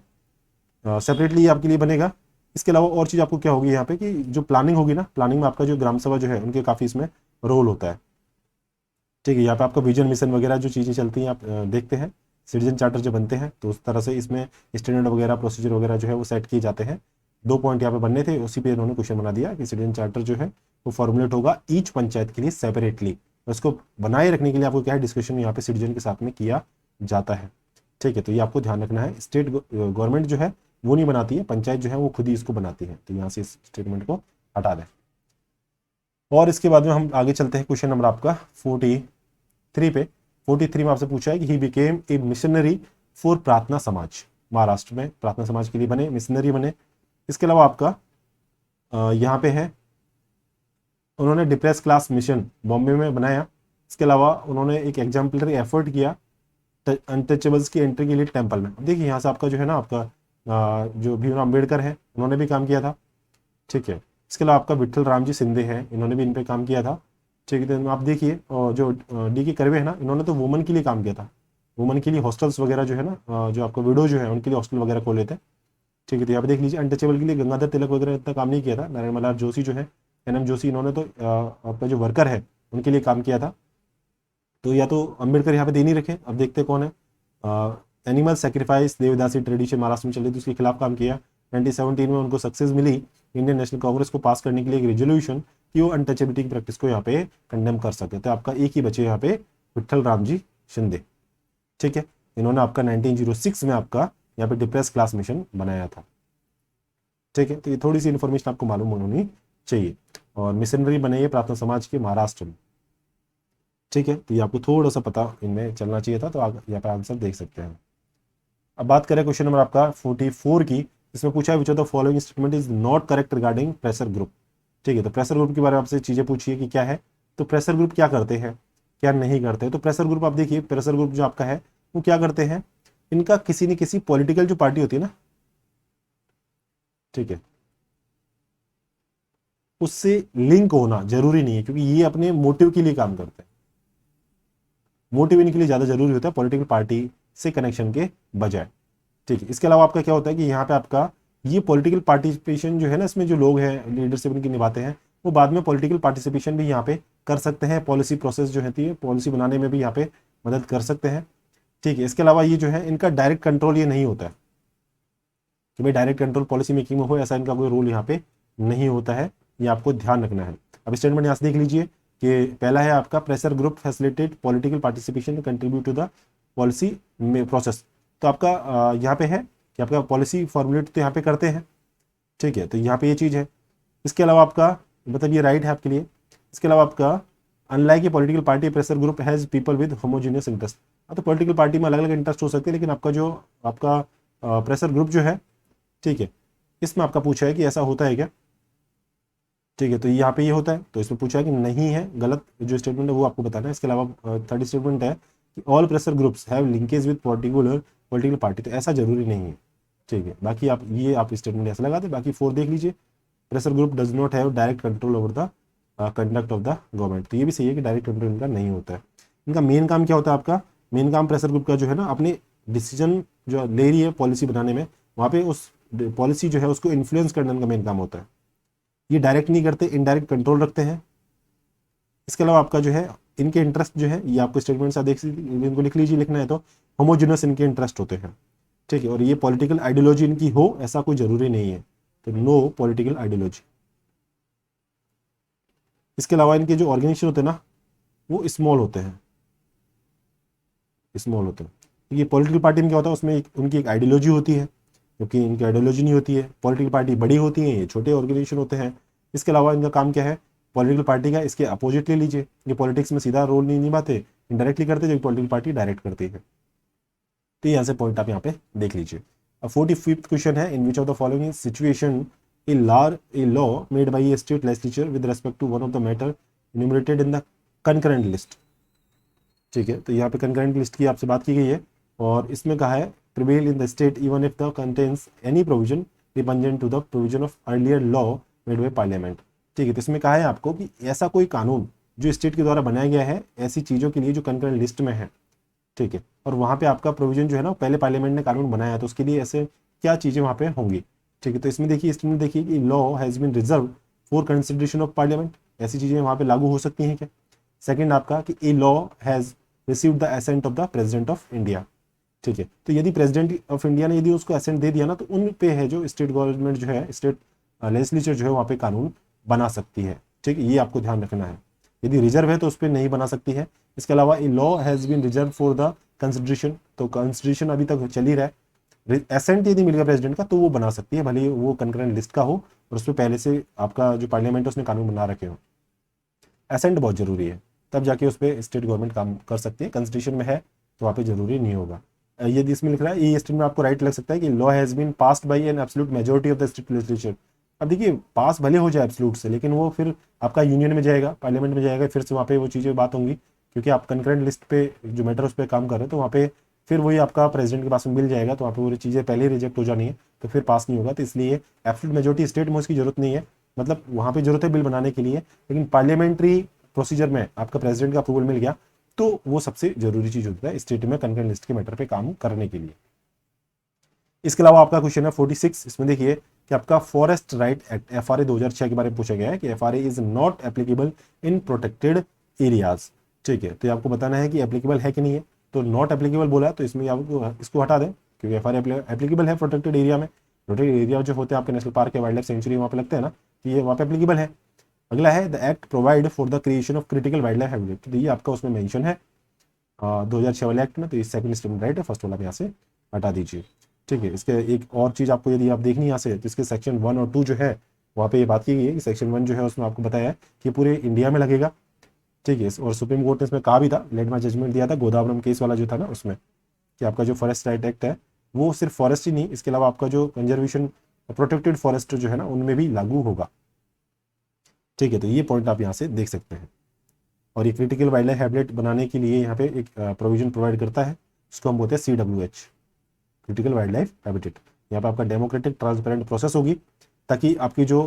सेपरेटली आपके लिए बनेगा। इसके अलावा और चीज़ आपको क्या होगी यहाँ पे कि जो प्लानिंग होगी ना, प्लानिंग में आपका जो ग्राम सभा जो है उनके काफ़ी इसमें रोल होता है, ठीक है। यहाँ पे आपका विजन मिशन वगैरह जो चीज़ें चलती हैं आप देखते हैं, सिटीजन चार्टर जो बनते हैं तो उस तरह से इसमें स्टैंडर्ड वगैरह प्रोसीजर वगैरह जो है वो सेट किए जाते हैं। 2 पॉइंट यहाँ पे बनने थे, उसी पे इन्होंने क्वेश्चन बना दिया कि सिटीजन चार्टर जो है वो फॉर्मुलेट होगा ईच पंचायत के लिए सेपरेटली, उसको बनाए रखने के लिए आपको क्या है डिस्कशन यहाँ पे सिटीजन के साथ में किया जाता है, ठीक है। तो ये आपको ध्यान रखना है, स्टेट गवर्नमेंट जो है वो नहीं बनाती है, पंचायत जो है वो खुद ही इसको बनाती है। तो यहाँ से इस स्टेटमेंट को हटा दें। और इसके बाद में हम आगे चलते हैं क्वेश्चन नंबर आपका 43 पे। 43 में आपसे पूछा है कि he became a missionary for प्रार्थना समाज, महाराष्ट्र में प्रार्थना समाज के लिए बने, मिशनरी बने। इसके अलावा आपका यहाँ पे है उन्होंने डिप्रेस क्लास मिशन बॉम्बे में बनाया। इसके अलावा उन्होंने एक एग्जाम्पलरी एफर्ट किया अनटचेबल्स की एंट्री के लिए टेम्पल में। देखिए यहाँ से आपका जो है ना आपका जो भीमराव अम्बेडकर है उन्होंने भी काम किया था, ठीक है। इसके अलावा आपका विट्ठल राम जी शिंदे हैं, इन्होंने भी इन पे काम किया था, ठीक है। तो आप देखिए जो D.K. कर्वे है ना, इन्होंने तो वुमन के लिए काम किया था, वुमन के लिए हॉस्टल्स वगैरह जो है ना, जो आपका विडो जो है उनके लिए हॉस्टल वगैरह खोले थे, ठीक है। तो यहाँ पे देख लीजिए अनटचेबल के लिए गंगाधर तिलक वगैरह इतना काम नहीं किया था। नारायण मल्हार जोशी जो है NM जोशी, इन्होंने तो आपका जो वर्कर है उनके लिए काम किया था। तो या तो अम्बेडकर यहाँ पे दे नहीं रखे, अब देखते कौन है। एनिमल सेक्रीफाइस देवदासी ट्रेडिशन महाराष्ट्र में चल रही थी, उसके खिलाफ काम किया। 2017 में उनको सक्सेस मिली इंडियन नेशनल कांग्रेस को पास करने के लिए एक रेजोल्यूशन कि वो अनटचेबिलिटी की प्रैक्टिस को यहाँ पे कंडेम कर सकते थे। आपका एक ही बचे यहाँ पे विट्ठल राम जी शिंदे, ठीक है। इन्होंने आपका 1906 में आपका यहाँ पे डिप्रेस क्लास मिशन बनाया था, ठीक है। तो ये थोड़ी सी इन्फॉर्मेशन आपको मालूम होनी चाहिए। और मिशनरी बने ये प्रार्थना समाज के महाराष्ट्र में, ठीक है। तो ये आपको थोड़ा सा पता इनमें चलना चाहिए था, तो आप यहाँ पे आंसर देख सकते हैं। अब बात करें क्वेश्चन नंबर आपका 44 की। इसमें पूछा है विच of the following statement is not correct regarding pressure group, ठीक है। तो प्रेशर ग्रुप के बारे में आपसे चीजें पूछिए कि क्या है, तो प्रेशर ग्रुप क्या करते हैं क्या नहीं करते हैं। तो प्रेशर ग्रुप आप देखिए, प्रेशर ग्रुप जो आपका है वो क्या करते हैं, इनका किसी न किसी पॉलिटिकल जो पार्टी होती है ना, ठीक है, उससे लिंक होना जरूरी नहीं है, क्योंकि ये अपने मोटिव के लिए काम करते हैं। मोटिव इनके लिए ज्यादा जरूरी होता है पॉलिटिकल पार्टी से कनेक्शन के बजाय, ठीक है। इसके अलावा आपका क्या होता है कि यहाँ पे आपका ये पॉलिटिकल पार्टिसिपेशन जो है ना, इसमें जो लोग हैं लीडरशिप इनकी निभाते हैं, वो बाद में पॉलिटिकल पार्टिसिपेशन भी यहाँ पे कर सकते हैं, पॉलिसी प्रोसेस जो होती है पॉलिसी बनाने में भी यहाँ पे मदद कर सकते हैं, ठीक है। इसके अलावा ये जो है इनका डायरेक्ट कंट्रोल ये नहीं होता है कि भाई डायरेक्ट कंट्रोल पॉलिसी मेकिंग में हो, ऐसा इनका कोई रोल यहाँ पे नहीं होता है, ये आपको ध्यान रखना है। अब स्टेटमेंट यहाँ से देख लीजिए कि पहला है आपका pressure group facilitate political participation contribute to the policy में प्रोसेस। तो आपका यहाँ पे है कि आपका पॉलिसी फॉर्मुलेट तो यहाँ पे करते हैं, ठीक है। तो यहाँ पे ये चीज़ है। इसके अलावा आपका मतलब ये राइट है आपके लिए। इसके अलावा आपका unlike A political party pressure group has people with homogeneous interest. तो पॉलिटिकल पार्टी में अलग अलग इंटरेस्ट हो सकते हैं, लेकिन आपका जो आपका प्रेशर ग्रुप जो है ठीक है, इसमें आपका पूछा है कि ऐसा होता है क्या, ठीक है, तो यहाँ पे ये होता है, तो इसमें पूछा है कि नहीं है, गलत जो स्टेटमेंट है वो आपको बताना है। इसके अलावा थर्ड स्टेटमेंट है कि all pressure groups have linkage with political party, तो ऐसा जरूरी नहीं है, ठीक है। बाकी आप स्टेटमेंट ऐसा लगा दे, बाकी 4 देख लीजिए, pressure group does not have direct control over the conduct of the government, तो ये भी सही है कि डायरेक्ट कंट्रोल इनका नहीं होता है। इनका मेन काम क्या होता है, आपका मेन काम प्रेशर ग्रुप का जो है ना, अपने डिसीजन जो ले रही है पॉलिसी बनाने में, वहाँ पे उस पॉलिसी जो है उसको इन्फ्लुएंस करना इनका मेन काम होता है। ये डायरेक्ट नहीं करते, इनडायरेक्ट कंट्रोल रखते हैं। इसके अलावा आपका जो है इनके इंटरेस्ट जो है, ये आपको स्टेटमेंट से देख, इनको लिख लीजिए, लिखना है तो होमोजिनस इनके इंटरेस्ट होते हैं, ठीक है। और ये पॉलिटिकल आइडियोलॉजी इनकी हो ऐसा कोई जरूरी नहीं है, तो नो पॉलिटिकल आइडियोलॉजी। इसके अलावा इनके जो ऑर्गेनाइजेशन होते हैं ना, वो स्मॉल होते हैं, स्मॉल होते हैं। ये पॉलिटिकल पार्टी में क्या होता है, उसमें उनकी एक आइडियोलॉजी होती है, क्योंकि इनकी आइडियोलॉजी नहीं होती है। पॉलिटिकल पार्टी बड़ी होती है, ये छोटे ऑर्गेनाइजेशन होते हैं। इसके अलावा इनका काम क्या है, पॉलिटिकल पार्टी का इसके अपोजिट ले लीजिए, ये पॉलिटिक्स में सीधा रोल नहीं निभाते, इनडायरेक्टली करते, जो पॉलिटिकल पार्टी डायरेक्ट करती है। तो यहाँ से पॉइंट आप यहाँ पे देख लीजिए। अब 45th क्वेश्चन है, in which of the following situation a law made by a state legislature with respect to one of the matter enumerated in the concurrent list, ठीक है। तो यहाँ पे कंकरेंट लिस्ट की आपसे बात की गई है, और इसमें कहा है prevail in the state even if the contains any provision dependent to the provision of earlier law made by parliament, ठीक है। तो इसमें कहा है आपको कि ऐसा कोई कानून जो स्टेट के द्वारा बनाया गया है ऐसी चीज़ों के लिए जो कंकरेंट लिस्ट में है, ठीक है, और वहाँ पे आपका प्रोविजन जो है ना पहले पार्लियामेंट ने कानून बनाया, तो उसके लिए ऐसे क्या चीज़ें वहाँ पे होंगी, ठीक है। तो इसमें देखिए, इसमें देखिए कि law has been reserve for consideration of parliament, ऐसी चीज़ें वहाँ पे लागू हो सकती हैं क्या। सेकंड आपका कि a law has received the assent of the president of India, ठीक है। तो यदि प्रेसिडेंट ऑफ इंडिया ने यदि उसको एसेंट दे दिया ना, तो उन पे है जो स्टेट गवर्नमेंट जो है, स्टेट लेजिस्लेचर जो है वहाँ पे कानून बना सकती है, ठीक है। ये आपको ध्यान रखना है, यदि रिजर्व है तो उस पर नहीं बना सकती है। इसके अलावा a law has been reserve for the consideration, तो कंसिडरेशन अभी तक चल ही रहा है। एसेंट यदि मिल गया प्रेसिडेंट का तो वो बना सकती है, भले ही वो कंकरेंट लिस्ट का हो और उस पर पहले से आपका जो पार्लियामेंट है उसने कानून बना रखे हो। एसेंट बहुत जरूरी है, तब जाके उस पर स्टेट गवर्नमेंट काम कर सकती है। कंस्टिट्यूशन में है तो वहाँ पे जरूरी नहीं होगा। यदि इसमें लिख रहा है, ये स्टेट में आपको राइट लग सकता है कि law has been passed by an absolute majority of the state legislature. अब देखिए, पास भले हो जाए एब्सोल्यूट से, लेकिन वो फिर आपका यूनियन में जाएगा, पार्लियामेंट में जाएगा, फिर से वहाँ पे वो चीज़ें बात होंगी, क्योंकि आप कंकरेंट लिस्ट पे जो मैटर उस पर काम कर रहे हैं, तो वहाँ पे फिर वही आपका प्रेसिडेंट के पास में मिल जाएगा, तो वहाँ पे वो चीज़ें पहले ही रिजेक्ट हो जानी है, तो फिर पास नहीं होगा। तो इसलिए एब्सोल्यूट मेजोरिटी स्टेट में उसकी जरूरत नहीं है, मतलब वहाँ पे जरूरत है बिल बनाने के लिए, लेकिन पार्लियामेंट्री प्रोसीजर में आपका प्रेसिडेंट का अप्रूवल मिल गया तो वो सबसे जरूरी चीज होता है स्टेट में कंकरेंट लिस्ट के मैटर पे काम करने के लिए। इसके अलावा आपका क्वेश्चन है 46, इसमें देखिए कि आपका फॉरेस्ट राइट एक्ट FRA 2006 के बारे में पूछा गया है कि FRA is not applicable in protected areas, ठीक है। तो ये आपको बताना है कि एप्लीकेबल है कि नहीं है, तो नॉट एप्लीकेबल बोला है तो इसमें आपको इसको हटा दें, क्योंकि FRA एप्लीकेबल है प्रोटेक्टेड एरिया में। प्रोटेक्टेड एरिया जो होते हैं आपके नेशनल पार्क या वाइल्ड लाइफ सेंचुरी वहाँ पे लगते हैं ना, तो ये वहाँ पे एप्लीकेबल है। अगला है the act provide for the creation of critical wild life habitat, तो ये आपका उसमें मेंशन है 2006 वाले एक्ट में, तो ये सेकंड स्टेटमेंट राइट है, फर्स्ट वाला यहाँ से हटा दीजिए, ठीक है। इसके एक और चीज़ आपको यदि आप देखनी यहाँ से, तो इसके सेक्शन 1 और 2 जो है वहाँ पे ये बात की गई है कि सेक्शन 1 जो है उसमें आपको बताया है कि पूरे इंडिया में लगेगा, ठीक है। और सुप्रीम कोर्ट ने इसमें कहा भी था, लेट माई जजमेंट दिया था गोदावरम केस वाला जो था ना, उसमें कि आपका जो फॉरेस्ट राइट एक्ट है वो सिर्फ फॉरेस्ट ही नहीं, इसके अलावा आपका जो कंजर्वेशन प्रोटेक्टेड फॉरेस्ट जो है ना उनमें भी लागू होगा, ठीक है। तो ये पॉइंट आप यहाँ से देख सकते हैं। और ये क्रिटिकल वाइल्ड लाइफ हैबिटेट बनाने के लिए यहाँ पे एक प्रोविजन प्रोवाइड करता है, उसको हम बोलते हैं CWH, critical wild life habitat. यहाँ पे आपका डेमोक्रेटिक ट्रांसपेरेंट प्रोसेस होगी, ताकि आपकी जो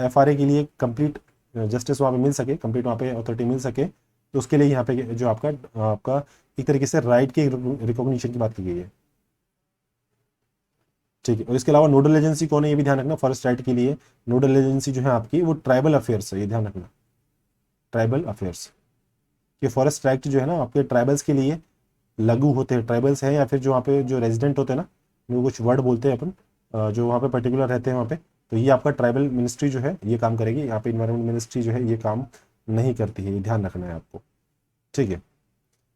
FRA के लिए कंप्लीट जस्टिस वहाँ पे मिल सके, कंप्लीट वहाँ पे अथॉरिटी मिल सके, तो उसके लिए यहाँ पे जो आपका एक तरीके से राइट के रिकॉग्निशन की बात की गई है, ठीक है। और इसके अलावा नोडल एजेंसी कौन है ये भी ध्यान रखना, फॉरेस्ट राइट के लिए नोडल एजेंसी जो है आपकी वो ट्राइबल अफेयर्स है, ये ध्यान रखना, ट्राइबल अफेयर्स। ये फॉरेस्ट राइट जो है ना आपके ट्राइबल्स के लिए लागू होते हैं, ट्राइबल्स हैं या फिर जो वहाँ पे जो रेजिडेंट होते हैं ना, वो कुछ वर्ड बोलते हैं अपन, जो वहाँ पे पर्टिकुलर रहते हैं वहाँ पे, तो ये आपका ट्राइबल मिनिस्ट्री जो है ये काम करेगी, यहाँ पे इन्वायरमेंट मिनिस्ट्री जो है ये काम नहीं करती है, ये ध्यान रखना है आपको, ठीक है।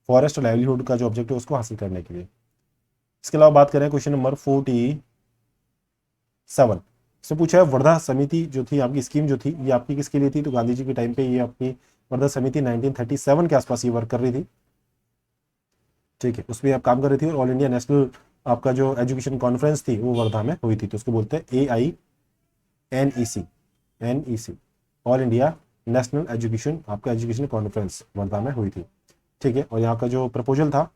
फॉरेस्ट और लाइवलीहुड का जो ऑब्जेक्टिव है उसको हासिल करने के लिए। इसके अलावा बात करें क्वेश्चन नंबर 47, इसमें पूछा है वर्धा समिति जो थी आपकी स्कीम जो थी ये आपकी किसके लिए थी, तो गांधी जी के टाइम पे ये आपकी वर्धा समिति 1937 के आसपास ये वर्क कर रही थी, ठीक है। उसमें आप काम कर रही थी और ऑल इंडिया नेशनल आपका जो एजुकेशन कॉन्फ्रेंस थी वो वर्धा में हुई थी, तो उसको बोलते हैं AINEC, NEC, all India national education, आपका एजुकेशन कॉन्फ्रेंस वर्धा में हुई थी। ठीक है, और यहाँ का जो प्रपोजल था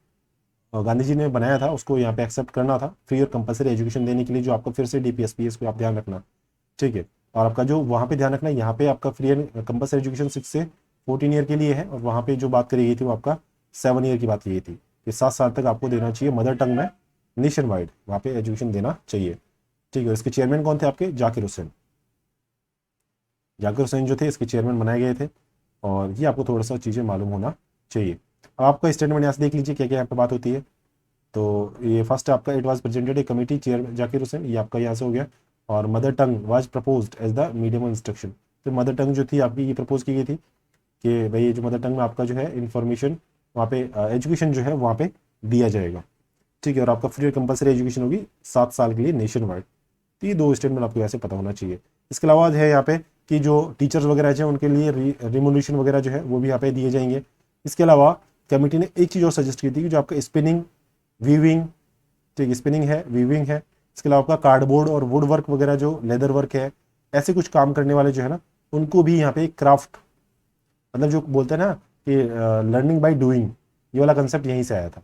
गांधी जी ने बनाया था, उसको यहाँ पे एक्सेप्ट करना था, फ्री और कंपलसरी एजुकेशन देने के लिए, जो आपका फिर से DPSPS को आप ध्यान रखना। ठीक है, और आपका जो वहाँ पे ध्यान रखना, यहाँ पे आपका फ्री एंड कंपलसरी एजुकेशन 6 से 14 ईयर के लिए है, और वहाँ पे जो बात करी गई थी वो आपका 7 ईयर की बात की गई थी कि 7 साल तक आपको देना चाहिए मदर टंग में नेशन वाइड वहाँ पे एजुकेशन देना चाहिए। ठीक है, इसके चेयरमैन कौन थे आपके? जाकिर हुसैन। जाकिर हुसैन जो थे इसके चेयरमैन बनाए गए थे, और ये आपको थोड़ा सा चीज़ें मालूम होना चाहिए। अब आपका स्टेटमेंट यहाँ से देख लीजिए क्या क्या यहाँ पे बात होती है। तो ये फर्स्ट आपका it was presented a committee chair Zakir Hussain, ये आपका यहाँ से हो गया। और mother tongue was proposed as the medium of instruction, तो मदर टंग जो थी आपकी ये प्रपोज की गई थी कि भाई ये जो मदर टंग में आपका जो है इन्फॉर्मेशन वहाँ पे एजुकेशन जो है वहाँ पे दिया जाएगा। ठीक है, और आपका फ्री और कंपलसरी एजुकेशन होगी 7 साल के लिए नेशन वाइड। तो ये 2 स्टेटमेंट आपको ऐसे पता होना चाहिए। इसके अलावा है यहाँ पे कि जो टीचर्स वगैरह हैं उनके लिए रिमोल्यूशन वगैरह जो है वो भी यहाँ पे दिए जाएंगे। इसके अलावा कमेटी ने एक चीज़ और सजेस्ट की थी कि जो आपका स्पिनिंग, वीविंग, ठीक स्पिनिंग है, वीविंग है, इसके अलावा आपका कार्डबोर्ड और वुड वर्क वगैरह जो लेदर वर्क है, ऐसे कुछ काम करने वाले जो है ना उनको भी यहाँ पे क्राफ्ट, मतलब जो बोलते हैं ना कि लर्निंग बाय डूइंग, ये वाला कंसेप्ट यहीं से आया था।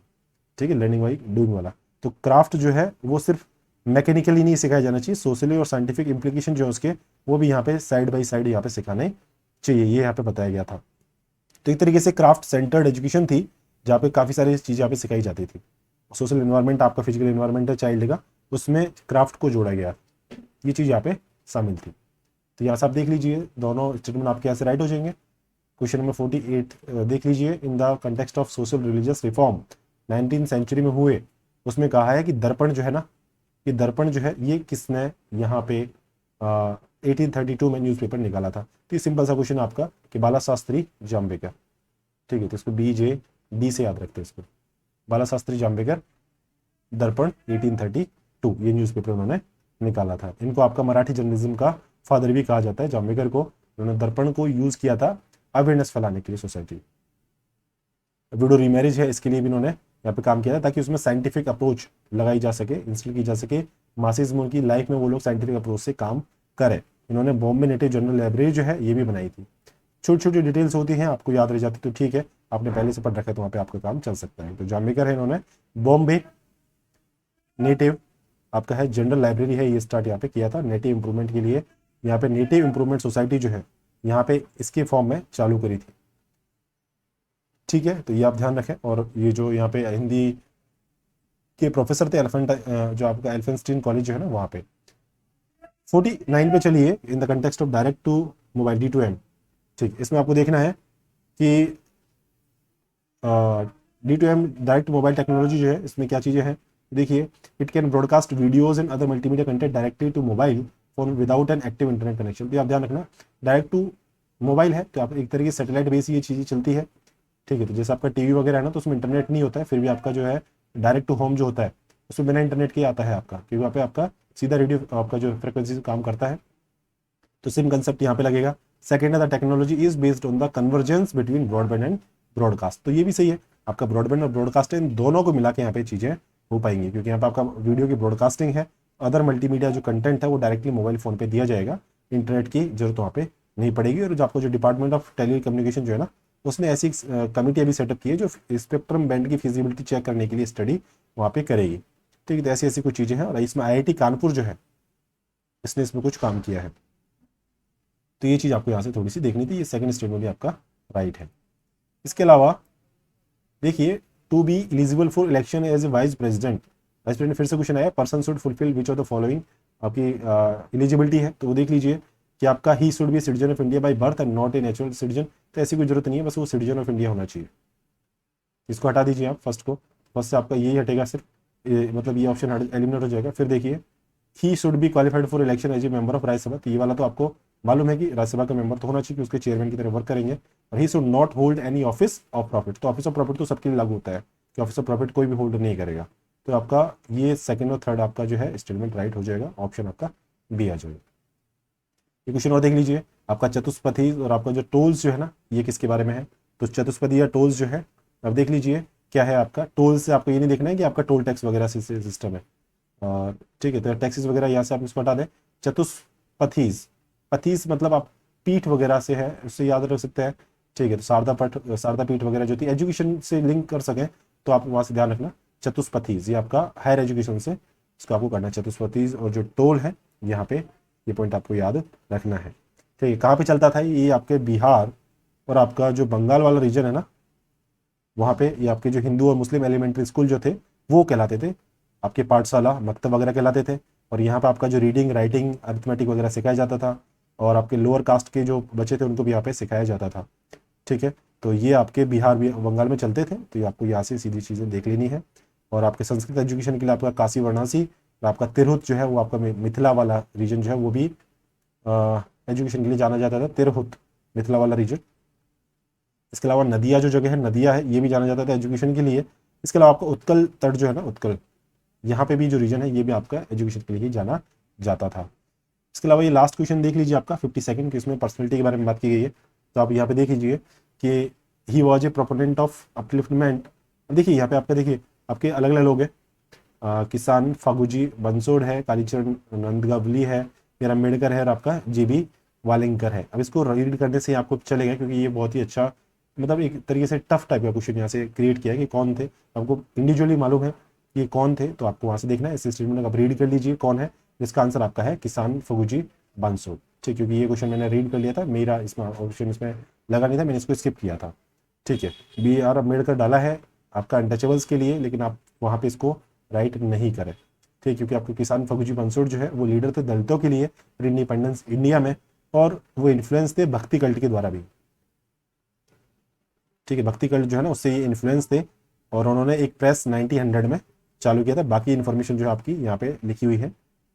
ठीक है, लर्निंग बाय डूइंग वाला। तो क्राफ्ट जो है वो सिर्फ मैकेनिकली नहीं सिखाया जाना चाहिए, सोशली और साइंटिफिक इम्प्लीकेशन जो है उसके वो भी यहाँ पे साइड बाई साइड यहाँ पे सिखाने चाहिए, ये यहाँ पे बताया गया था। तो एक तरीके से क्राफ्ट सेंटर्ड एजुकेशन थी जहाँ पे काफ़ी सारी चीज़ें यहाँ पे सिखाई जाती थी। सोशल इन्वायरमेंट, आपका फिजिकल इन्वायरमेंट है चाइल्ड का, उसमें क्राफ्ट को जोड़ा गया, ये चीज़ यहाँ पे शामिल थी। तो यहाँ से आप देख लीजिए दोनों स्टेटमेंट आपके यहाँ से राइट हो जाएंगे। क्वेश्चन नंबर 48 देख लीजिए, in the context of social religious reform 19th century में हुए, उसमें कहा है कि दर्पण जो है ना, ये दर्पण जो है ये किसने यहाँ पे 1832 में न्यूज़पेपर निकाला था। तो ये सिंपल सा क्वेश्चन आपका कि बाला शास्त्री जाम्बेकर। ठीक है, तो इसको BJD से याद रखते हैं इसको, बाला शास्त्री जाम्बेकर, दर्पण 1832 ये न्यूज़पेपर उन्होंने निकाला था। इनको आपका मराठी जर्नलिज्म का फादर भी कहा जाता है, जाम्बेकर को। उन्होंने दर्पण को यूज़ किया था अवेयरनेस फैलाने के लिए सोसाइटी। विडो रीमैरिज है, इसके लिए भी इन्होंने यहाँ पे काम किया था ताकि उसमें साइंटिफिक अप्रोच लगाई जा सके, इंस्टॉल की जा सके, मासेस में उनकी लाइफ में वो लोग साइंटिफिक अप्रोच से काम करें। इन्होंने बॉम्बे नेटिव जनरल लाइब्रेरी जो है ये भी बनाई थी। छोटी छोटी डिटेल्स होती हैं, आपको याद रह जाती तो ठीक है, आपने पहले से पढ़ रखा है तो वहाँ पे आपका काम चल सकता है। तो जाम्बेकर है, इन्होंने बॉम्बे नेटिव आपका है जनरल लाइब्रेरी है ये स्टार्ट यहाँ पे किया था नेटिव इंप्रूवमेंट के लिए। यहाँ पे नेटिव इंप्रूवमेंट सोसाइटी जो है यहाँ पे इसके फॉर्म में चालू करी थी। ठीक है, तो ये आप ध्यान रखें। और ये जो यहाँ पे हिंदी के प्रोफेसर थे एलिफेंट, जो आपका एल्फेंस्टीन कॉलेज जो है ना वहाँ पे। 49 पे चलिए, in the context of direct to mobile D2M। ठीक, इसमें आपको देखना है कि D2M डायरेक्ट मोबाइल टेक्नोलॉजी जो है इसमें क्या चीज़ें हैं देखिए। It can broadcast videos and other multimedia content directly to mobile phone without an active internet connection. तो आप ध्यान रखना, डायरेक्ट टू मोबाइल है तो आप एक तरीके से सैटेलाइट बेस ये चीज़ें चलती है। ठीक है, तो जैसे आपका टीवी वगैरह है ना तो उसमें इंटरनेट नहीं होता है, फिर भी आपका जो है डायरेक्ट टू होम जो होता है उसमें बिना इंटरनेट के आता है आपका, क्योंकि वहाँ पे आपका सीधा रेडियो आपका जो फ्रिक्वेंसी से काम करता है। तो सेम कंसेप्ट यहाँ पे लगेगा। सेकेंड है the technology is based on the convergence between broadband and broadcast. तो ये भी सही है, आपका ब्रॉडबैंड और ब्रॉडकास्ट इन दोनों को मिला के यहाँ पे चीज़ें हो पाएंगी, क्योंकि यहाँ पे आपका वीडियो की ब्रॉडकास्टिंग है, अदर मल्टीमीडिया जो कंटेंट है वो डायरेक्टली मोबाइल फोन पे दिया जाएगा, इंटरनेट की जरूरत वहाँ पे नहीं पड़ेगी। और जो आपको जो डिपार्टमेंट ऑफ टेली कम्युनिकेशन जो है ना उसने ऐसी कमिटी अभी सेटअप की है जो स्पेक्ट्रम बैंड की फिजिबिलिटी चेक करने के लिए स्टडी वहाँ पे करेगी। ठीक है, तो ऐसी ऐसी कुछ चीज़ें हैं। और इसमें IIT कानपुर जो है इसने इसमें कुछ काम किया है, तो ये चीज़ आपको यहाँ से थोड़ी सी देखनी थी। ये सेकंड स्टेटमेंट भी आपका राइट है। इसके अलावा देखिए, to be eligible for election as a vice president, vice president फिर से क्वेश्चन आया, person should fulfil which of the following आपकी एलिजिबिलिटी है। तो वो देख लीजिए कि आपका he should be citizen of India by birth and not a natural citizen. तो ऐसी कोई जरूरत नहीं है, बस वो सिटीजन ऑफ इंडिया होना चाहिए। इसको हटा दीजिए आप फर्स्ट को, फर्स्ट से आपका यही हटेगा सिर्फ, मतलब ये ऑप्शन एलिमिनेट हो जाएगा। फिर देखिए, he should be qualified for election as a member of Rajya Sabha. तो ये वाला तो आपको मालूम है कि राज्यसभा का मेंबर तो होना चाहिए कि उसके चेयरमैन की तरह वर्क करेंगे। और he should not hold any office of profit. तो ऑफिस ऑफ प्रॉफिट तो सबके लिए लागू होता है कि ऑफिस ऑफ प्रॉफिट कोई भी होल्ड नहीं करेगा। तो आपका ये सेकंड और थर्ड आपका जो है स्टेटमेंट राइट हो जाएगा, ऑप्शन आपका बी आ जाएगा। ये क्वेश्चन और देख लीजिए, आपका चतुष्पथी और आपका जो टोल्स जो है ना ये किसके बारे में है। तो चतुष्पथी या टोल्स जो है अब देख लीजिए क्या है आपका टोल से, आपको ये नहीं देखना है कि आपका टोल टैक्स वगैरह से सिस्टम है। और ठीक है, तो टैक्सेस वगैरह यहाँ से आप इसको हटा दें। चतुष्पथीज, पथीस मतलब आप पीठ वगैरह से है, उससे याद रख सकते हैं। ठीक है, तो शारदा पीठ वगैरह जो थी एजुकेशन से लिंक कर सकें तो आप वहाँ से ध्यान रखना। चतुष्पथीज ये आपका हायर एजुकेशन से इसको आपको करना है चतुष्पथीज। और जो टोल है यहाँ पे, ये पॉइंट आपको याद रखना है। ठीक है, कहाँ पे चलता था ये आपके बिहार और आपका जो बंगाल वाला रीजन है ना, वहाँ पे ये आपके जो हिंदू और मुस्लिम एलिमेंट्री स्कूल जो थे वो कहलाते थे आपके पाठशाला मकतब वगैरह कहलाते थे। और यहाँ पे आपका जो रीडिंग राइटिंग अरिथमेटिक वगैरह सिखाया जाता था। और आपके लोअर कास्ट के जो बच्चे थे उनको भी यहाँ पे सिखाया जाता था। ठीक है, तो ये आपके बिहार बंगाल में चलते थे, तो ये आपको यहाँ से सीधी चीज़ें देख लेनी है। और आपके संस्कृत एजुकेशन के लिए आपका काशी वाराणसी और आपका तिरहुत जो है वो आपका मिथिला वाला रीजन जो है वो भी एजुकेशन के लिए जाना जाता था, तिरहुत मिथिला वाला रीजन। इसके अलावा नदिया जो जगह है, नदिया है, ये भी जाना जाता था एजुकेशन के लिए। इसके अलावा आपका उत्कल तट जो है ना, उत्कल, यहाँ पे भी जो रीजन है ये भी आपका एजुकेशन के लिए ही जाना जाता था। इसके अलावा ये लास्ट क्वेश्चन देख लीजिए आपका 52nd, इसमें पर्सनैलिटी के बारे में बात की गई है। तो आप यहाँ पे देख लीजिए कि he was a proponent of upliftment. देखिए यहाँ पे आपका देखिए आपके अलग अलग लोग हैं। किसान फागुजी बंसोड़ है, कालीचरण नंदगवली है, फिर अम्बेडकर है और आपका जीबी वालिंकर है। अब इसको रीड करने से आपको चलेगा क्योंकि ये बहुत ही अच्छा, मतलब एक तरीके से टफ टाइप का क्वेश्चन यहाँ से क्रिएट किया है कि कौन थे। आपको इंडिविजुअली मालूम है ये कौन थे, तो आपको वहाँ से देखना है। इस स्टेटमेंट आप रीड कर लीजिए कौन है। इसका आंसर आपका है किसान फगुजी बांसोड़। ठीक, क्योंकि ये क्वेश्चन मैंने रीड कर लिया था, मेरा इसमें ऑप्शन इसमें लगा नहीं था, मैंने इसको स्किप किया था। ठीक है, BR अम्बेडकर डाला है आपका अनटचेबल्स के लिए, लेकिन आप वहाँ पे इसको राइट नहीं करें। ठीक, क्योंकि आपके किसान फगुजी बंसोड़ जो है वो लीडर थे दलितों के लिए इंडिपेंडेंस इंडिया में, और वो इन्फ्लुएंस थे भक्ति कल्ट के द्वारा भी। ठीक है, भक्ति कल्ट जो है ना उससे ये इन्फ्लुएंस थे, और उन्होंने एक प्रेस 1900 में चालू किया था। बाकी इन्फॉर्मेशन जो है आपकी यहाँ पे लिखी हुई है।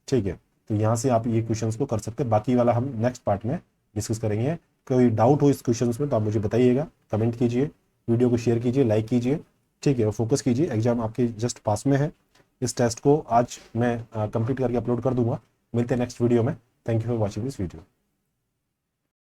ठीक है, तो यहाँ से आप ये क्वेश्चंस को कर सकते हैं। बाकी वाला हम नेक्स्ट पार्ट में डिस्कस करेंगे। कोई डाउट हो इस क्वेश्चंस में तो आप मुझे बताइएगा, कमेंट कीजिए, वीडियो को शेयर कीजिए, लाइक कीजिए। ठीक है, और फोकस कीजिए, एग्जाम आपके जस्ट पास में है। इस टेस्ट को आज मैं कंप्लीट करके अपलोड कर दूंगा। मिलते हैं नेक्स्ट वीडियो में। Thank you for watching this video.